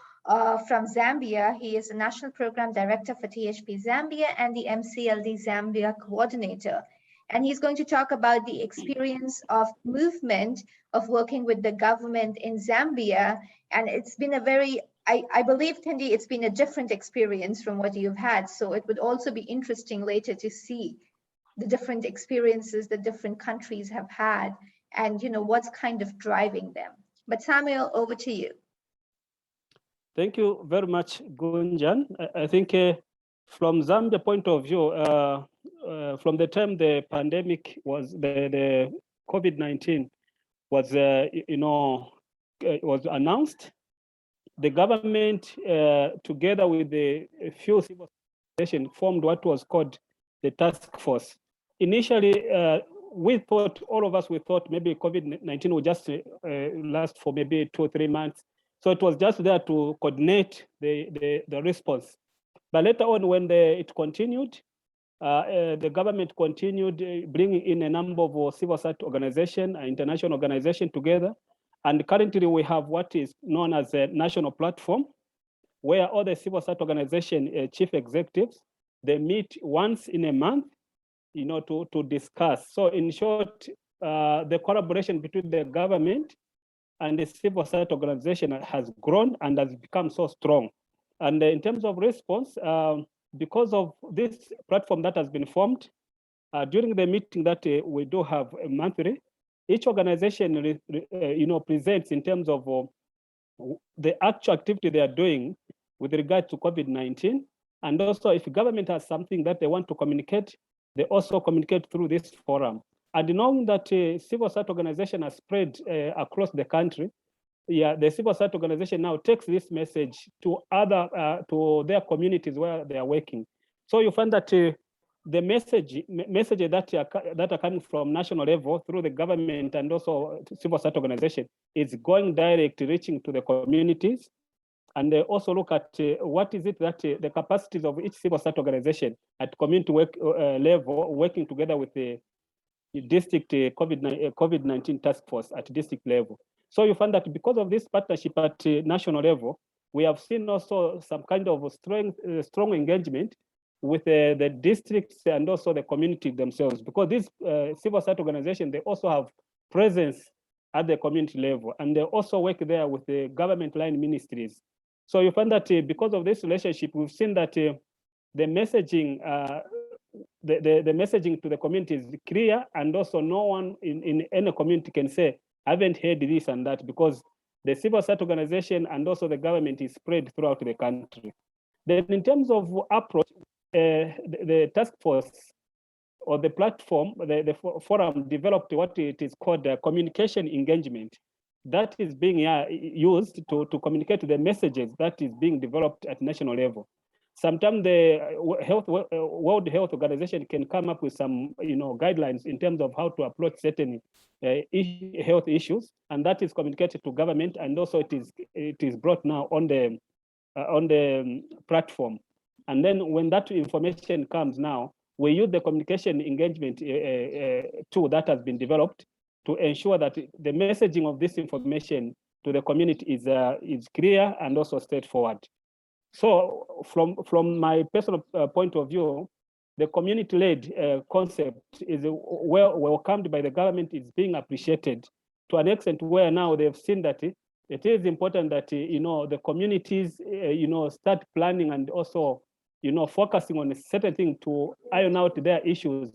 from Zambia. He is the National Program Director for THP Zambia and the MCLD Zambia Coordinator. And he's going to talk about the experience of movement of working with the government in Zambia. And it's been a very, I believe, Tendi, it's been a different experience from what you've had. So it would also be interesting later to see the different experiences that different countries have had and, what's kind of driving them. But Samuel, over to you. Thank you very much, Gunjan. I think from Zambia point of view, from the time the pandemic was, the COVID-19 was, was announced, the government, together with a few civil organizations, formed what was called the task force. Initially, we thought, all of us, we thought maybe COVID-19 would just last for maybe 2 or 3 months. So it was just there to coordinate the response. But later on, when it continued, the government continued bringing in a number of civil society organizations, international organizations together. And currently we have what is known as a national platform, where all the civil society organization chief executives, they meet once in a month, to discuss. So in short, the collaboration between the government and the civil society organization has grown and has become so strong. And in terms of response, because of this platform that has been formed, during the meeting that we do have monthly, each organization presents in terms of the actual activity they are doing with regard to COVID-19. And also if government has something that they want to communicate, they also communicate through this forum. And knowing that civil society organization are spread across the country, the civil society organization now takes this message to to their communities where they are working. So you find that the messages that are coming from national level through the government and also civil society organization is going direct, reaching to the communities. And they also look at what is it that the capacities of each civil society organization at community level, working together with the district COVID-19 task force at district level. So you find that because of this partnership at national level, we have seen also some kind of strong engagement with the districts and also the community themselves, because these civil society organizations, they also have presence at the community level, and they also work there with the government line ministries. So you find that because of this relationship, we've seen that the messaging, the messaging to the community is clear, and also no one in any community can say, I haven't heard this and that, because the civil society organization and also the government is spread throughout the country. Then in terms of approach, the task force or the platform, the forum developed what it is called communication engagement. That is being used to communicate the messages that is being developed at national level. Sometimes the World Health Organization can come up with some guidelines in terms of how to approach certain health issues, and that is communicated to government, and also it is brought now on the platform. And then when that information comes now, we use the communication engagement tool that has been developed to ensure that the messaging of this information to the community is clear and also straightforward. So from my personal point of view, the community-led concept is well welcomed by the government, is being appreciated to an extent where now they've seen that it is important that the communities start planning and also focusing on a certain thing to iron out their issues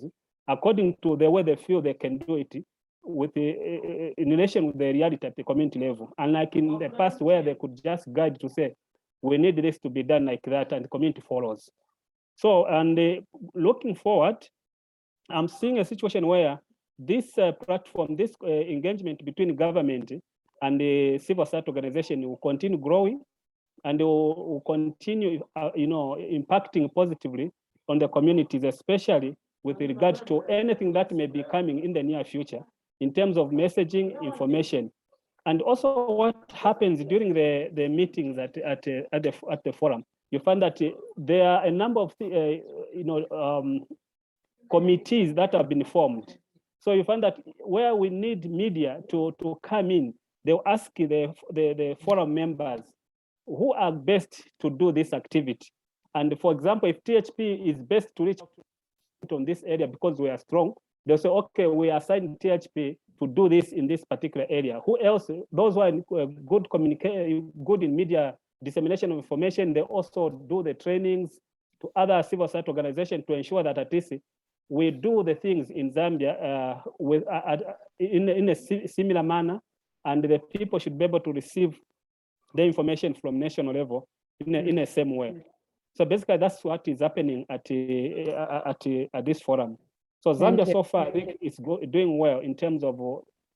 according to the way they feel they can do it with in relation with the reality at the community level. Unlike in the past where they could just guide to say, we need this to be done like that, and the community follows. So, and looking forward, I'm seeing a situation where this platform, this engagement between government and the civil society organization will continue growing, and will continue, impacting positively on the communities, especially with regard to anything that may be coming in the near future in terms of messaging, information, and also what happens during the meetings at the forum. You find that there are a number of committees that have been formed. So you find that where we need media to come in, they'll ask the forum members who are best to do this activity. And for example, if THP is best to reach out on this area because we are strong, they'll say, okay, we assign THP to do this in this particular area. Who else? Those who are good in media dissemination of information, they also do the trainings to other civil society organizations to ensure that at least we do the things in Zambia in a similar manner, and the people should be able to receive the information from national level in a same way. So basically, that's what is happening at this forum. So Zambia so far, I think, is doing well in terms of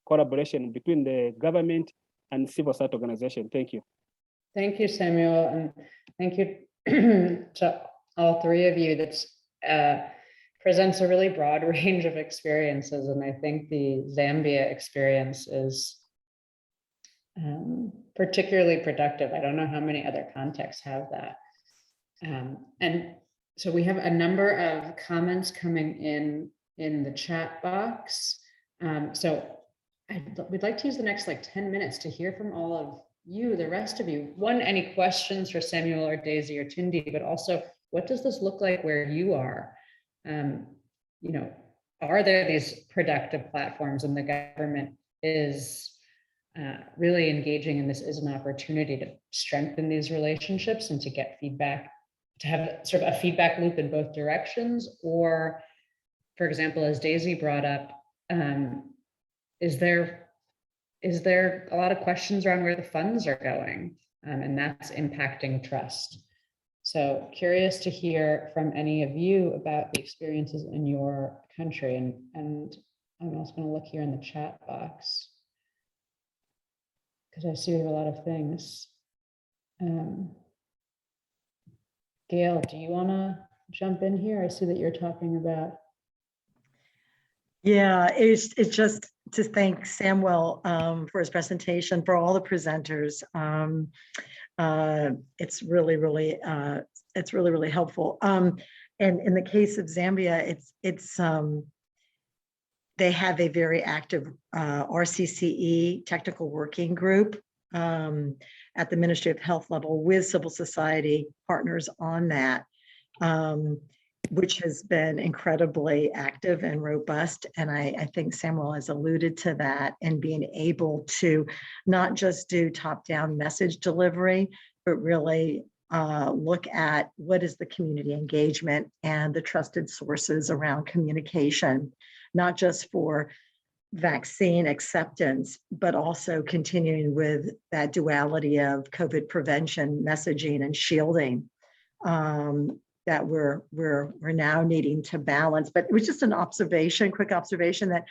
collaboration between the government and civil society organization. Thank you. Thank you, Samuel, and thank you to all three of you. That presents a really broad range of experiences, and I think the Zambia experience is particularly productive. I don't know how many other contexts have that. And so we have a number of comments coming in the chat box. So we'd like to use the next 10 minutes to hear from all of you, the rest of you. One, any questions for Samuel or Daisy or Tundi, but also what does this look like where you are? Are there these productive platforms, and the government is really engaging in this as an opportunity to strengthen these relationships and to get feedback, to have sort of a feedback loop in both directions? Or, for example, as Daisy brought up, is there a lot of questions around where the funds are going, and that's impacting trust? So curious to hear from any of you about the experiences in your country. And I'm also going to look here in the chat box, because I see there are a lot of things. Gail, do you want to jump in here? I see that you're talking about. Yeah, it's just to thank Samuel for his presentation, for all the presenters. It's really, really helpful. And in the case of Zambia, they have a very active RCCE technical working group at the Ministry of Health level with civil society partners on that, which has been incredibly active and robust. And I think Samuel has alluded to that, and being able to not just do top-down message delivery, but really look at what is the community engagement and the trusted sources around communication, not just for vaccine acceptance, but also continuing with that duality of COVID prevention messaging and shielding that we're now needing to balance. But it was just an observation, quick observation, that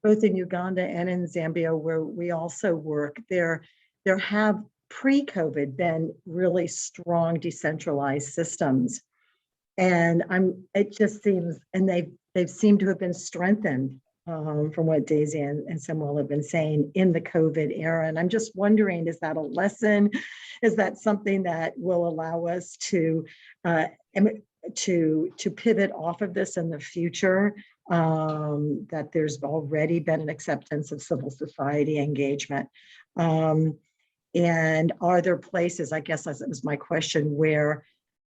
both in Uganda and in Zambia, where we also work, there have pre-COVID been really strong decentralized systems. And it just seems, and they've seemed to have been strengthened from what Daisy and Samuel have been saying in the COVID era. And I'm just wondering, is that a lesson? Is that something that will allow us to pivot off of this in the future? That there's already been an acceptance of civil society engagement. And are there places, I guess that was my question, where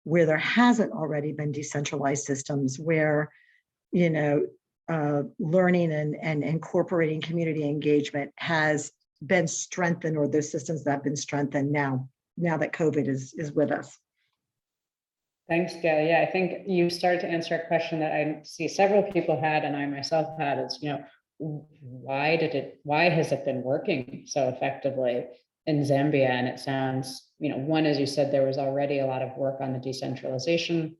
where there hasn't already been decentralized systems, where, you know, learning and incorporating community engagement has been strengthened, or those systems that have been strengthened now that COVID is with us. Thanks, Gail. Yeah, I think you started to answer a question that I see several people had, and I myself had, is, you know, why has it been working so effectively in Zambia? And it sounds, you know, one, as you said, there was already a lot of work on the decentralization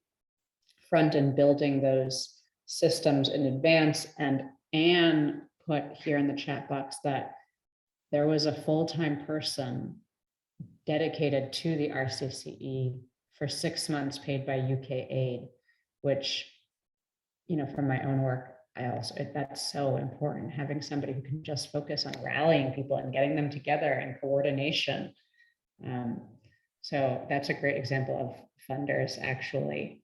front and building those systems in advance. And Anne put here in the chat box that there was a full-time person dedicated to the RCCE for 6 months paid by UK aid, which, you know, from my own work, that's so important, having somebody who can just focus on rallying people and getting them together and coordination. So that's a great example of funders actually.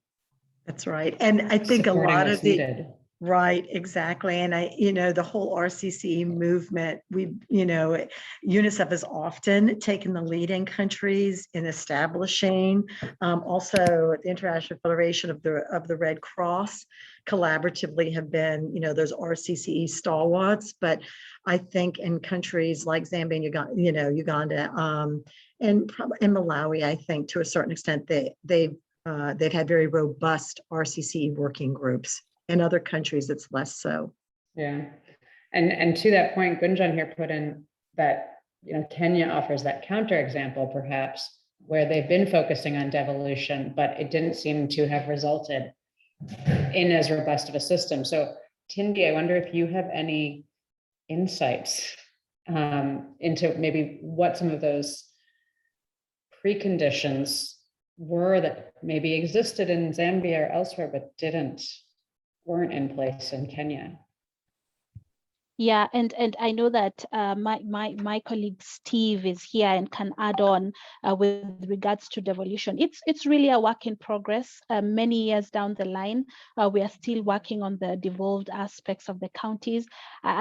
That's right. And I think a lot of the needed. Right, exactly. And you know, the whole RCCE movement, you know, UNICEF has often taken the lead in countries in establishing, also the International Federation of the Red Cross collaboratively have been, you know, those RCCE stalwarts. But I think in countries like Zambia and Uganda, and Malawi, I think to a certain extent, they've had very robust RCCE working groups. In other countries, it's less so. Yeah, and to that point, Gunjan here put in that, you know, Kenya offers that counterexample, perhaps, where they've been focusing on devolution, but it didn't seem to have resulted in as robust of a system. So, Tindi, I wonder if you have any insights into maybe what some of those preconditions were that maybe existed in Zambia or elsewhere, but weren't in place in Kenya. Yeah, and I know that my colleague Steve is here and can add on with regards to devolution. It's really a work in progress. Many years down the line, we are still working on the devolved aspects of the counties.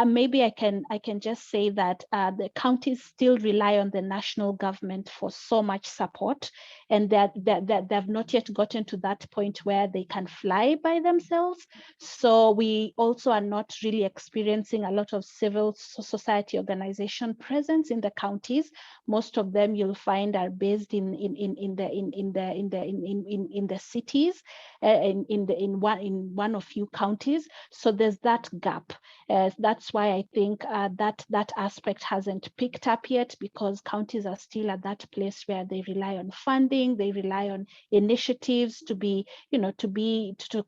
Maybe I can just say that the counties still rely on the national government for so much support, and that they've not yet gotten to that point where they can fly by themselves. So we also are not really experiencing a lot of civil society organization presence in the counties. Most of them you'll find are based in the cities, in one or few counties. So there's that gap. That's why I think that aspect hasn't picked up yet, because counties are still at that place where they rely on funding, they rely on initiatives to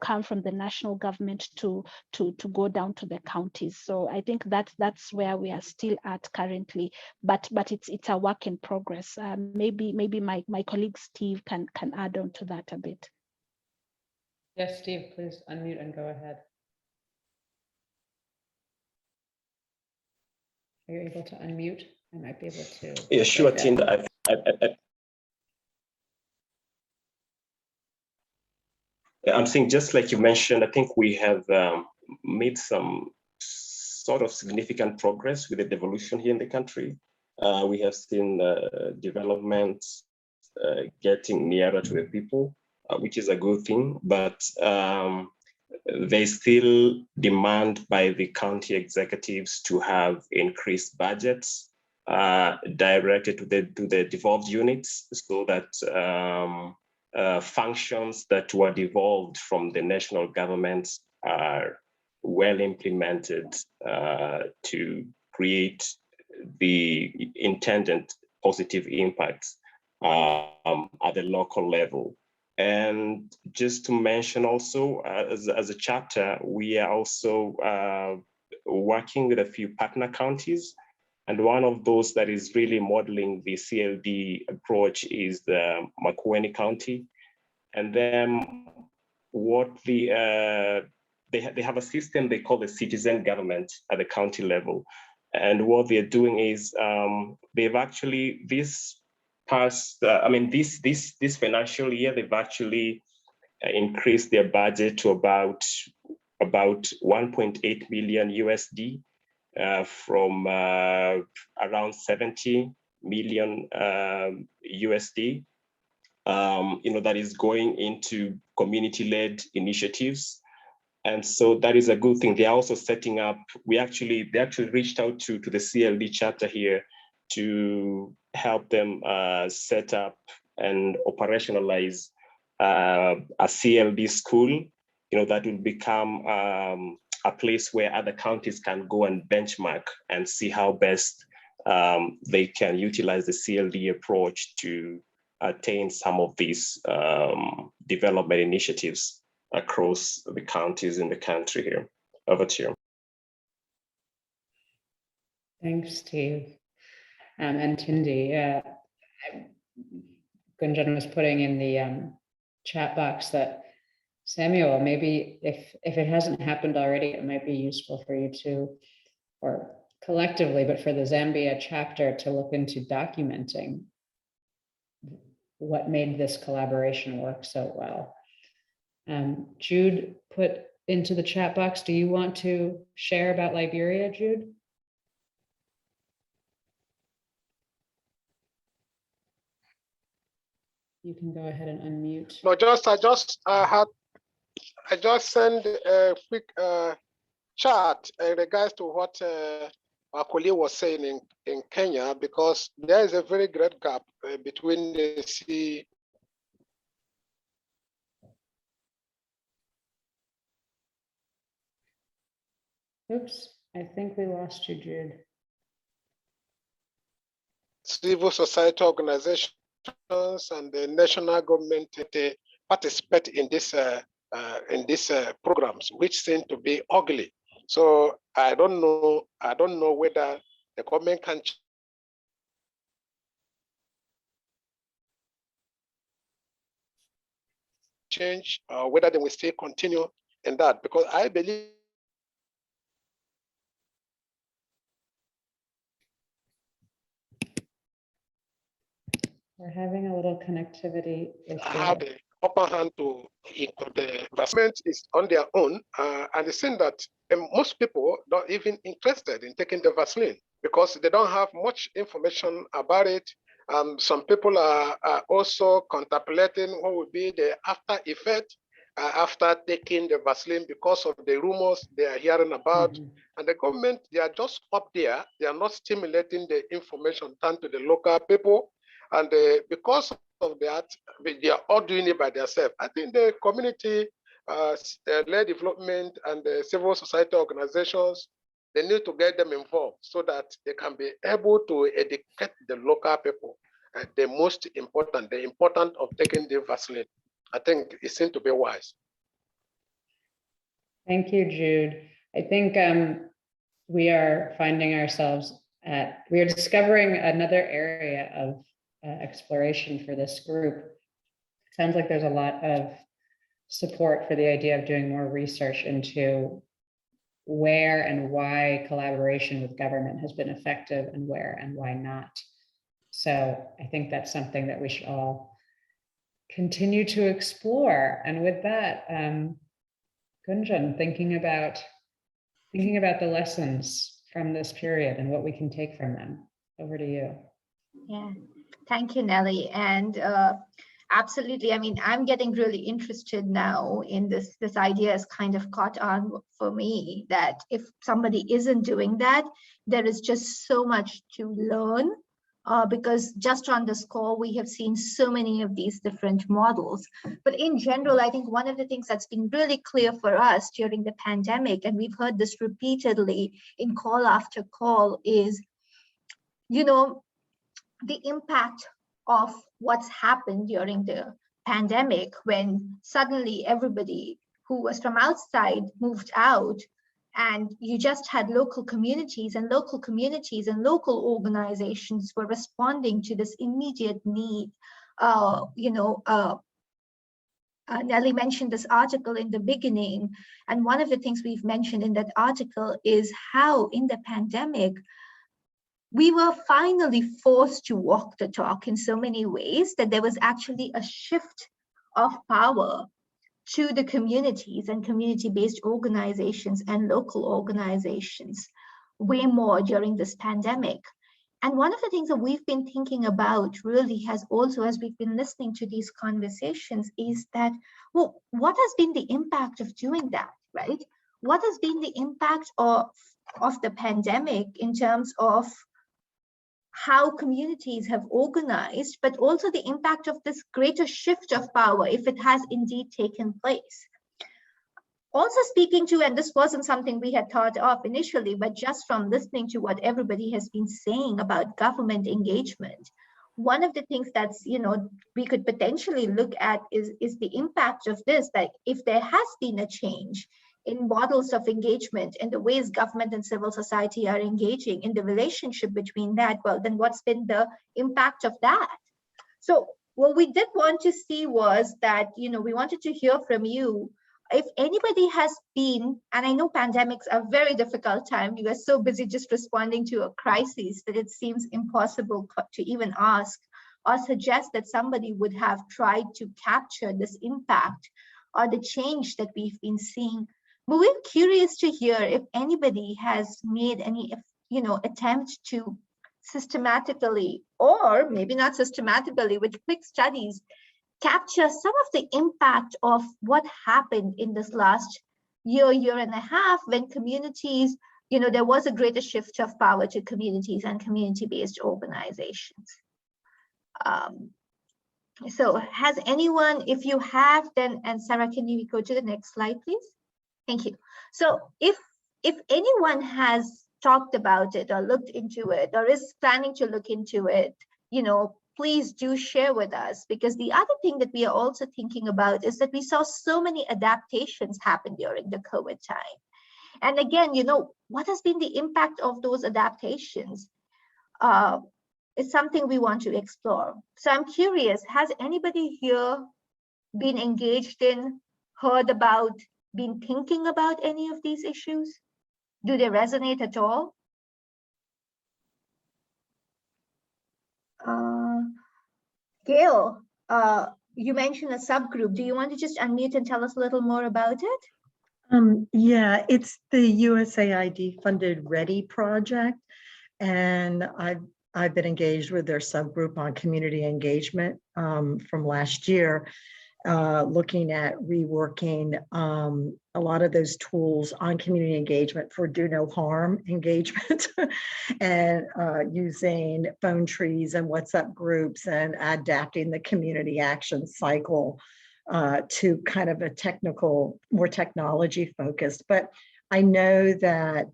come from the national government to go down to the counties. So I think that's where we are still at currently, but it's a work in progress. Maybe my colleague Steve can add on to that a bit. Yes, Steve, please unmute and go ahead. Are you able to unmute? I might be able to. Yeah, sure, Tinda. I'm saying, just like you mentioned, I think we have made some sort of significant progress with the devolution here in the country. We have seen developments getting nearer to the people, which is a good thing, but there's still demand by the county executives to have increased budgets directed to the devolved units, so that functions that were devolved from the national governments are well implemented to create the intended positive impacts at the local level. And just to mention also, as a chapter, we are also working with a few partner counties. And one of those that is really modeling the CLD approach is the Makueni County. And then what they have a system they call the citizen government at the county level. And what they're doing is they've actually, this financial year, they've actually increased their budget to about 1.8 million USD from around 70 million USD. that is going into community-led initiatives. And so that is a good thing. They are also setting up, they actually reached out to the CLD chapter here to help them set up and operationalize a CLD school, that will become a place where other counties can go and benchmark and see how best they can utilize the CLD approach to attain some of these development initiatives across the counties in the country here. Over to you. Thanks, Steve. And Tindi, Gunjan was putting in the chat box that Samuel, maybe if it hasn't happened already, it might be useful for you to, or collectively, but for the Zambia chapter to look into documenting what made this collaboration work so well. Jude put into the chat box, do you want to share about Liberia, Jude? You can go ahead and unmute. No, I just sent a quick chat in regards to what our colleague was saying in Kenya, because there is a very great gap between the sea. Oops, I think we lost you, Jude. Civil society organizations and the national government they participate in this programs, which seem to be ugly. So I don't know whether the government can change or whether they will still continue in that, because I believe we're having a little connectivity issue. have the upper hand to the investment is on their own, and it seems that most people don't even interested in taking the vaccine because they don't have much information about it. Some people are also contemplating what would be the after effect after taking the vaccine because of the rumors they are hearing about. And the government, they are just up there. They are not stimulating the information down to the local people. And because of that, they are all doing it by themselves. I think the community led development and the civil society organizations, they need to get them involved so that they can be able to educate the local people. The most important, the importance of taking the vaccine. I think it seems to be wise. Thank you, Jude. I think we are finding ourselves we are discovering another area of exploration for this group. Sounds like there's a lot of support for the idea of doing more research into where and why collaboration with government has been effective and where and why not. So I think that's something that we should all continue to explore. And with that, Gunjan, thinking about the lessons from this period and what we can take from them. Over to you. Yeah, thank you, Nelly. And absolutely, I mean, I'm getting really interested now in this idea has kind of caught on for me that if somebody isn't doing that, there is just so much to learn. Because just on this call, we have seen so many of these different models. But in general, I think one of the things that's been really clear for us during the pandemic, and we've heard this repeatedly in call after call, is, the impact of what's happened during the pandemic when suddenly everybody who was from outside moved out. And you just had local communities and local organizations were responding to this immediate need. Nelly mentioned this article in the beginning. And one of the things we've mentioned in that article is how in the pandemic, we were finally forced to walk the talk in so many ways that there was actually a shift of power to the communities and community-based organizations and local organizations way more during this pandemic. And one of the things that we've been thinking about really has also, as we've been listening to these conversations, is that, well, what has been the impact of doing that, right? What has been the impact of the pandemic in terms of how communities have organized, but also the impact of this greater shift of power, if it has indeed taken place. Also speaking to, and this wasn't something we had thought of initially, but just from listening to what everybody has been saying about government engagement, one of the things that's, we could potentially look at is the impact of this, that if there has been a change in models of engagement and the ways government and civil society are engaging in the relationship between that, well, then what's been the impact of that? So what we did want to see was that, we wanted to hear from you. If anybody has been, and I know pandemics are a very difficult time, you are so busy just responding to a crisis that it seems impossible to even ask or suggest that somebody would have tried to capture this impact or the change that we've been seeing. But we're curious to hear if anybody has made any, attempt to systematically, or maybe not systematically, with quick studies, capture some of the impact of what happened in this last year and a half, when communities, there was a greater shift of power to communities and community-based organizations. So has anyone, if you have, then, and Sarah, can you go to the next slide, please? Thank you. So if anyone has talked about it or looked into it or is planning to look into it, please do share with us, because the other thing that we are also thinking about is that we saw so many adaptations happen during the COVID time. And again, what has been the impact of those adaptations is something we want to explore. So I'm curious, has anybody here been engaged in, heard about, been thinking about any of these issues? Do they resonate at all? Gail, you mentioned a subgroup. Do you want to just unmute and tell us a little more about it? Yeah, it's the USAID funded READY project. And I've been engaged with their subgroup on community engagement from last year, looking at reworking a lot of those tools on community engagement for do no harm engagement and using phone trees and WhatsApp groups and adapting the community action cycle to kind of a technical, more technology focused. But I know that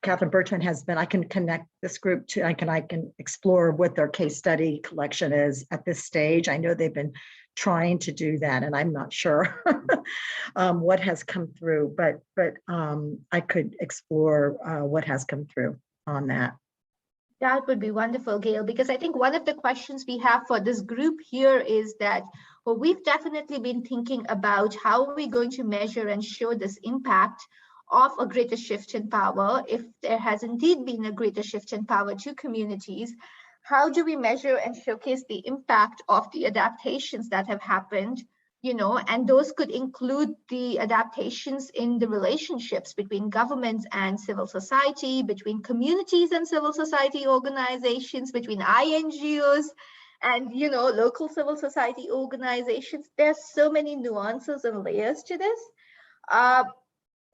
Catherine Bertrand has been, I can connect this group to, I can explore what their case study collection is at this stage. I know they've been trying to do that, and I'm not sure what has come through, but I could explore what has come through on that. That would be wonderful, Gail, because I think one of the questions we have for this group here is that, well, we've definitely been thinking about how are we going to measure and show this impact of a greater shift in power. If there has indeed been a greater shift in power to communities, how do we measure and showcase the impact of the adaptations that have happened, and those could include the adaptations in the relationships between governments and civil society, between communities and civil society organizations, between INGOs and, local civil society organizations. There's so many nuances and layers to this.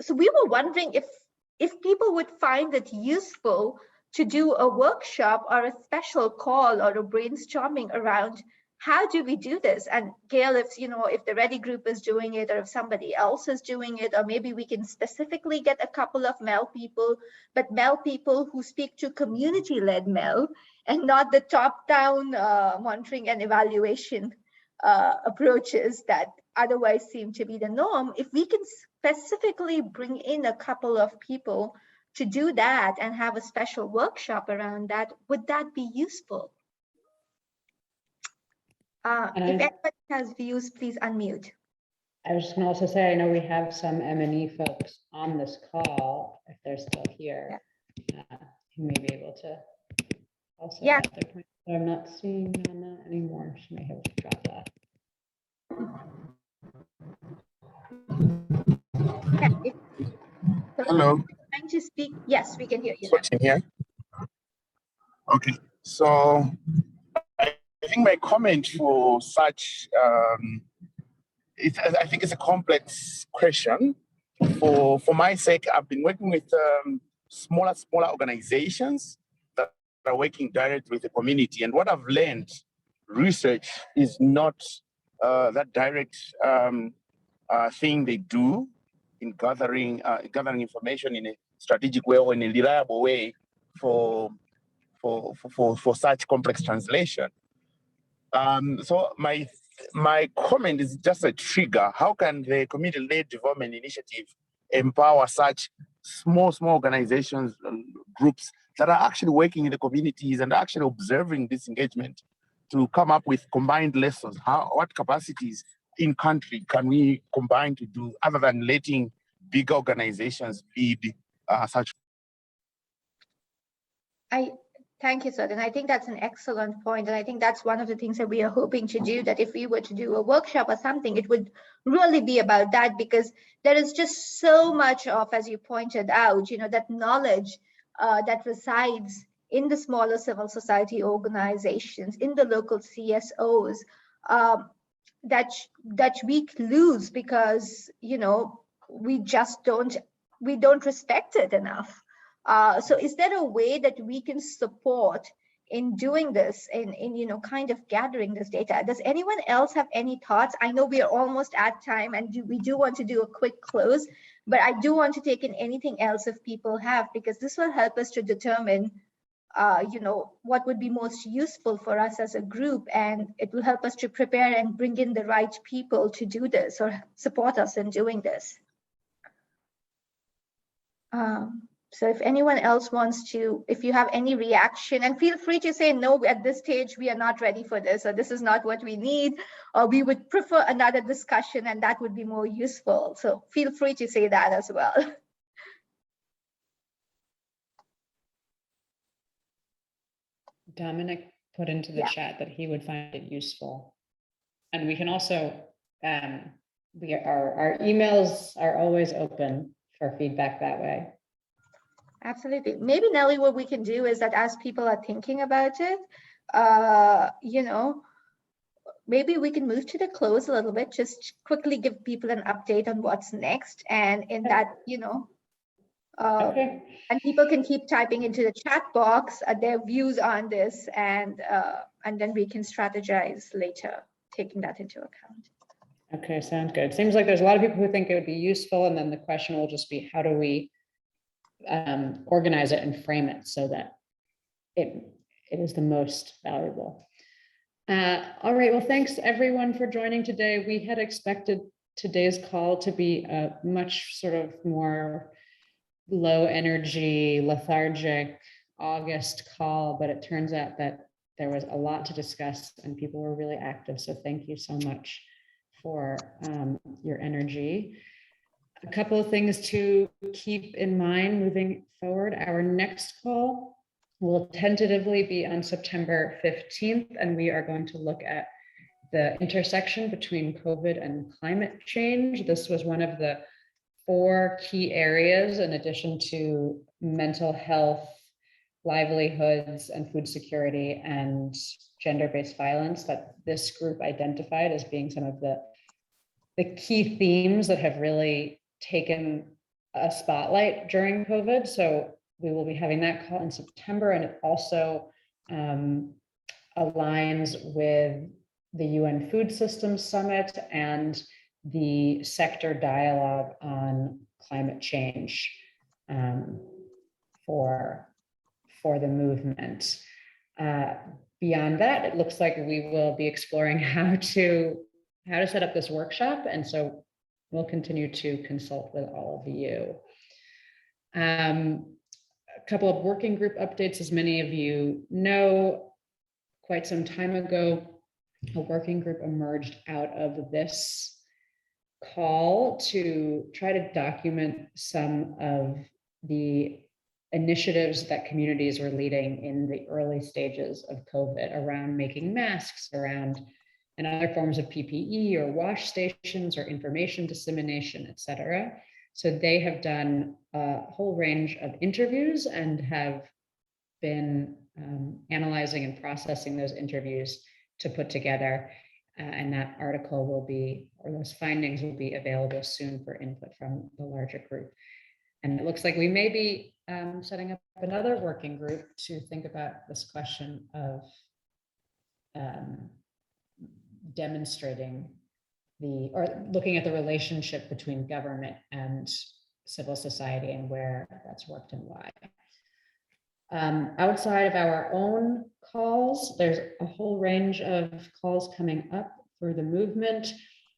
So we were wondering if people would find it useful to do a workshop or a special call or a brainstorming around how do we do this? And Gail, if the Ready group is doing it, or if somebody else is doing it, or maybe we can specifically get a couple of MEL people, but MEL people who speak to community-led MEL and not the top-down monitoring and evaluation approaches that otherwise seem to be the norm. If we can specifically bring in a couple of people to do that and have a special workshop around that, would that be useful? If anybody has views, please unmute. I was just going to also say, I know we have some M&E folks on this call, if they're still here, who may be able to also add their point. But I'm not seeing Nana anymore. She may have dropped off. Hello. Trying to speak. Yes, we can hear you. Here. Okay, so I think my comment for such, I think it's a complex question. For my sake, I've been working with smaller organizations that are working directly with the community. And what I've learned, research is not that direct thing they do in gathering information in a strategic way or in a reliable way for such complex translation. So my comment is just a trigger. How can the community-led development initiative empower such small organizations and groups that are actually working in the communities and actually observing this engagement to come up with combined lessons? What capacities in country can we combine to do other than letting big organizations lead such? Thank you, sir. And I think that's an excellent point. And I think that's one of the things that we are hoping to do, that if we were to do a workshop or something, it would really be about that, because there is just so much of, as you pointed out, that knowledge that resides in the smaller civil society organizations, in the local CSOs, that we lose because, we just don't respect it enough. So is there a way that we can support in doing this, in kind of gathering this data? Does anyone else have any thoughts? I know we are almost at time and we do want to do a quick close, but I do want to take in anything else if people have, because this will help us to determine, what would be most useful for us as a group, and it will help us to prepare and bring in the right people to do this or support us in doing this. So if anyone else wants to, if you have any reaction, and feel free to say, no, at this stage, we are not ready for this, or this is not what we need, or we would prefer another discussion and that would be more useful. So feel free to say that as well. Dominic put into the chat that he would find it useful. And we can also, our emails are always open for feedback that way. Absolutely. Maybe, Nelly, what we can do is that as people are thinking about it, maybe we can move to the close a little bit, just quickly give people an update on what's next. And in that, and people can keep typing into the chat box their views on this, and then we can strategize later, taking that into account. Okay, sounds good. Seems like there's a lot of people who think it would be useful, and then the question will just be, how do we organize it and frame it so that it is the most valuable. All right, well, thanks everyone for joining today. We had expected today's call to be a much sort of more low energy, lethargic August call, but it turns out that there was a lot to discuss and people were really active. So thank you so much for your energy. A couple of things to keep in mind moving forward. Our next call will tentatively be on September 15th, and we are going to look at the intersection between COVID and climate change. This was one of the 4 key areas, in addition to mental health, livelihoods, and food security, and gender-based violence, that this group identified as being some of the key themes that have really taken a spotlight during COVID. So we will be having that call in September, and it also aligns with the UN Food Systems Summit and the sector dialogue on climate change for the movement. Beyond that, it looks like we will be exploring how to set up this workshop, and so we'll continue to consult with all of you. A couple of working group updates. As many of you know, quite some time ago, a working group emerged out of this call to try to document some of the initiatives that communities were leading in the early stages of COVID around making masks, around and other forms of PPE or wash stations or information dissemination, et cetera. So they have done a whole range of interviews and have been analyzing and processing those interviews to put together. And that article will be, or those findings will be available soon for input from the larger group. And it looks like we may be setting up another working group to think about this question of demonstrating or looking at the relationship between government and civil society and where that's worked and why. Outside of our own calls, there's a whole range of calls coming up for the movement.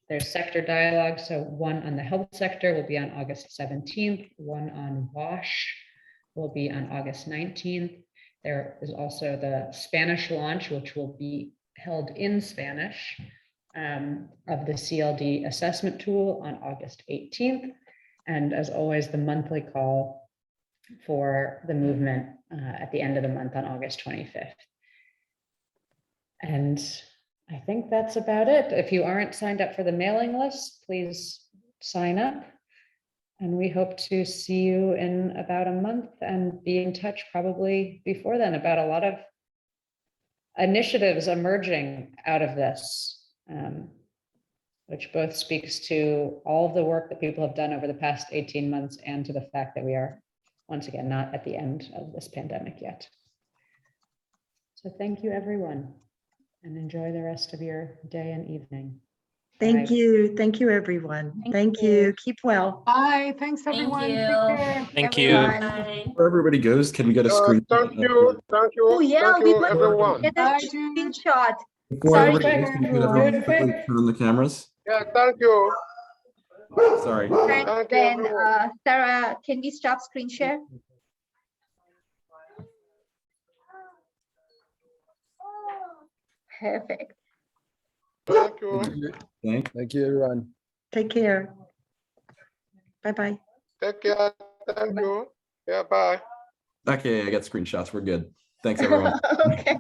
There's sector dialogue. So one on the health sector will be on August 17th. One on WASH will be on August 19th. There is also the Spanish launch, which will be held in Spanish, of the CLD assessment tool on August 18th. And as always, the monthly call for the movement at the end of the month on August 25th. And I think that's about it. If you aren't signed up for the mailing list, please sign up. And we hope to see you in about a month and be in touch probably before then about a lot of initiatives emerging out of this, which both speaks to all of the work that people have done over the past 18 months and to the fact that we are, once again, not at the end of this pandemic yet. So thank you, everyone, and enjoy the rest of your day and evening. Thank Bye. you. Thank you, everyone. Thank you. Keep well. Bye. Thanks, everyone. Take care. Thank you. Everyone. Where everybody goes, can we get a screen? Thank you, Oh yeah, thank we you, must everyone. get a Bye, Jude. screenshot. Before Sorry, everybody goes, can you get everyone quickly turn on the cameras? Yeah, thank you. Sorry. Thanks, Thank you, Ben. everyone. Sarah, can we stop screen share? Perfect. Thank you. Thank you, everyone. Take care. Bye-bye. Take care. Thank you. Yeah, bye. Okay, I got screenshots. We're good. Thanks, everyone. Okay.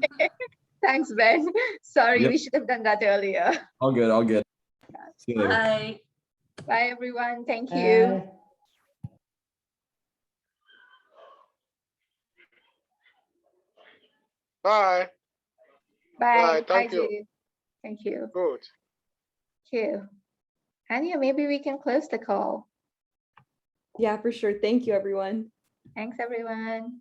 Thanks, Ben. Sorry, Yep. we should have done that earlier. All good, all good. See you later. Bye. Bye, everyone. Thank you. Bye. Bye. Thank Bye, you. Jude. Thank you. Good. Thank you. Anya, maybe we can close the call. Yeah, for sure. Thank you, everyone. Thanks, everyone.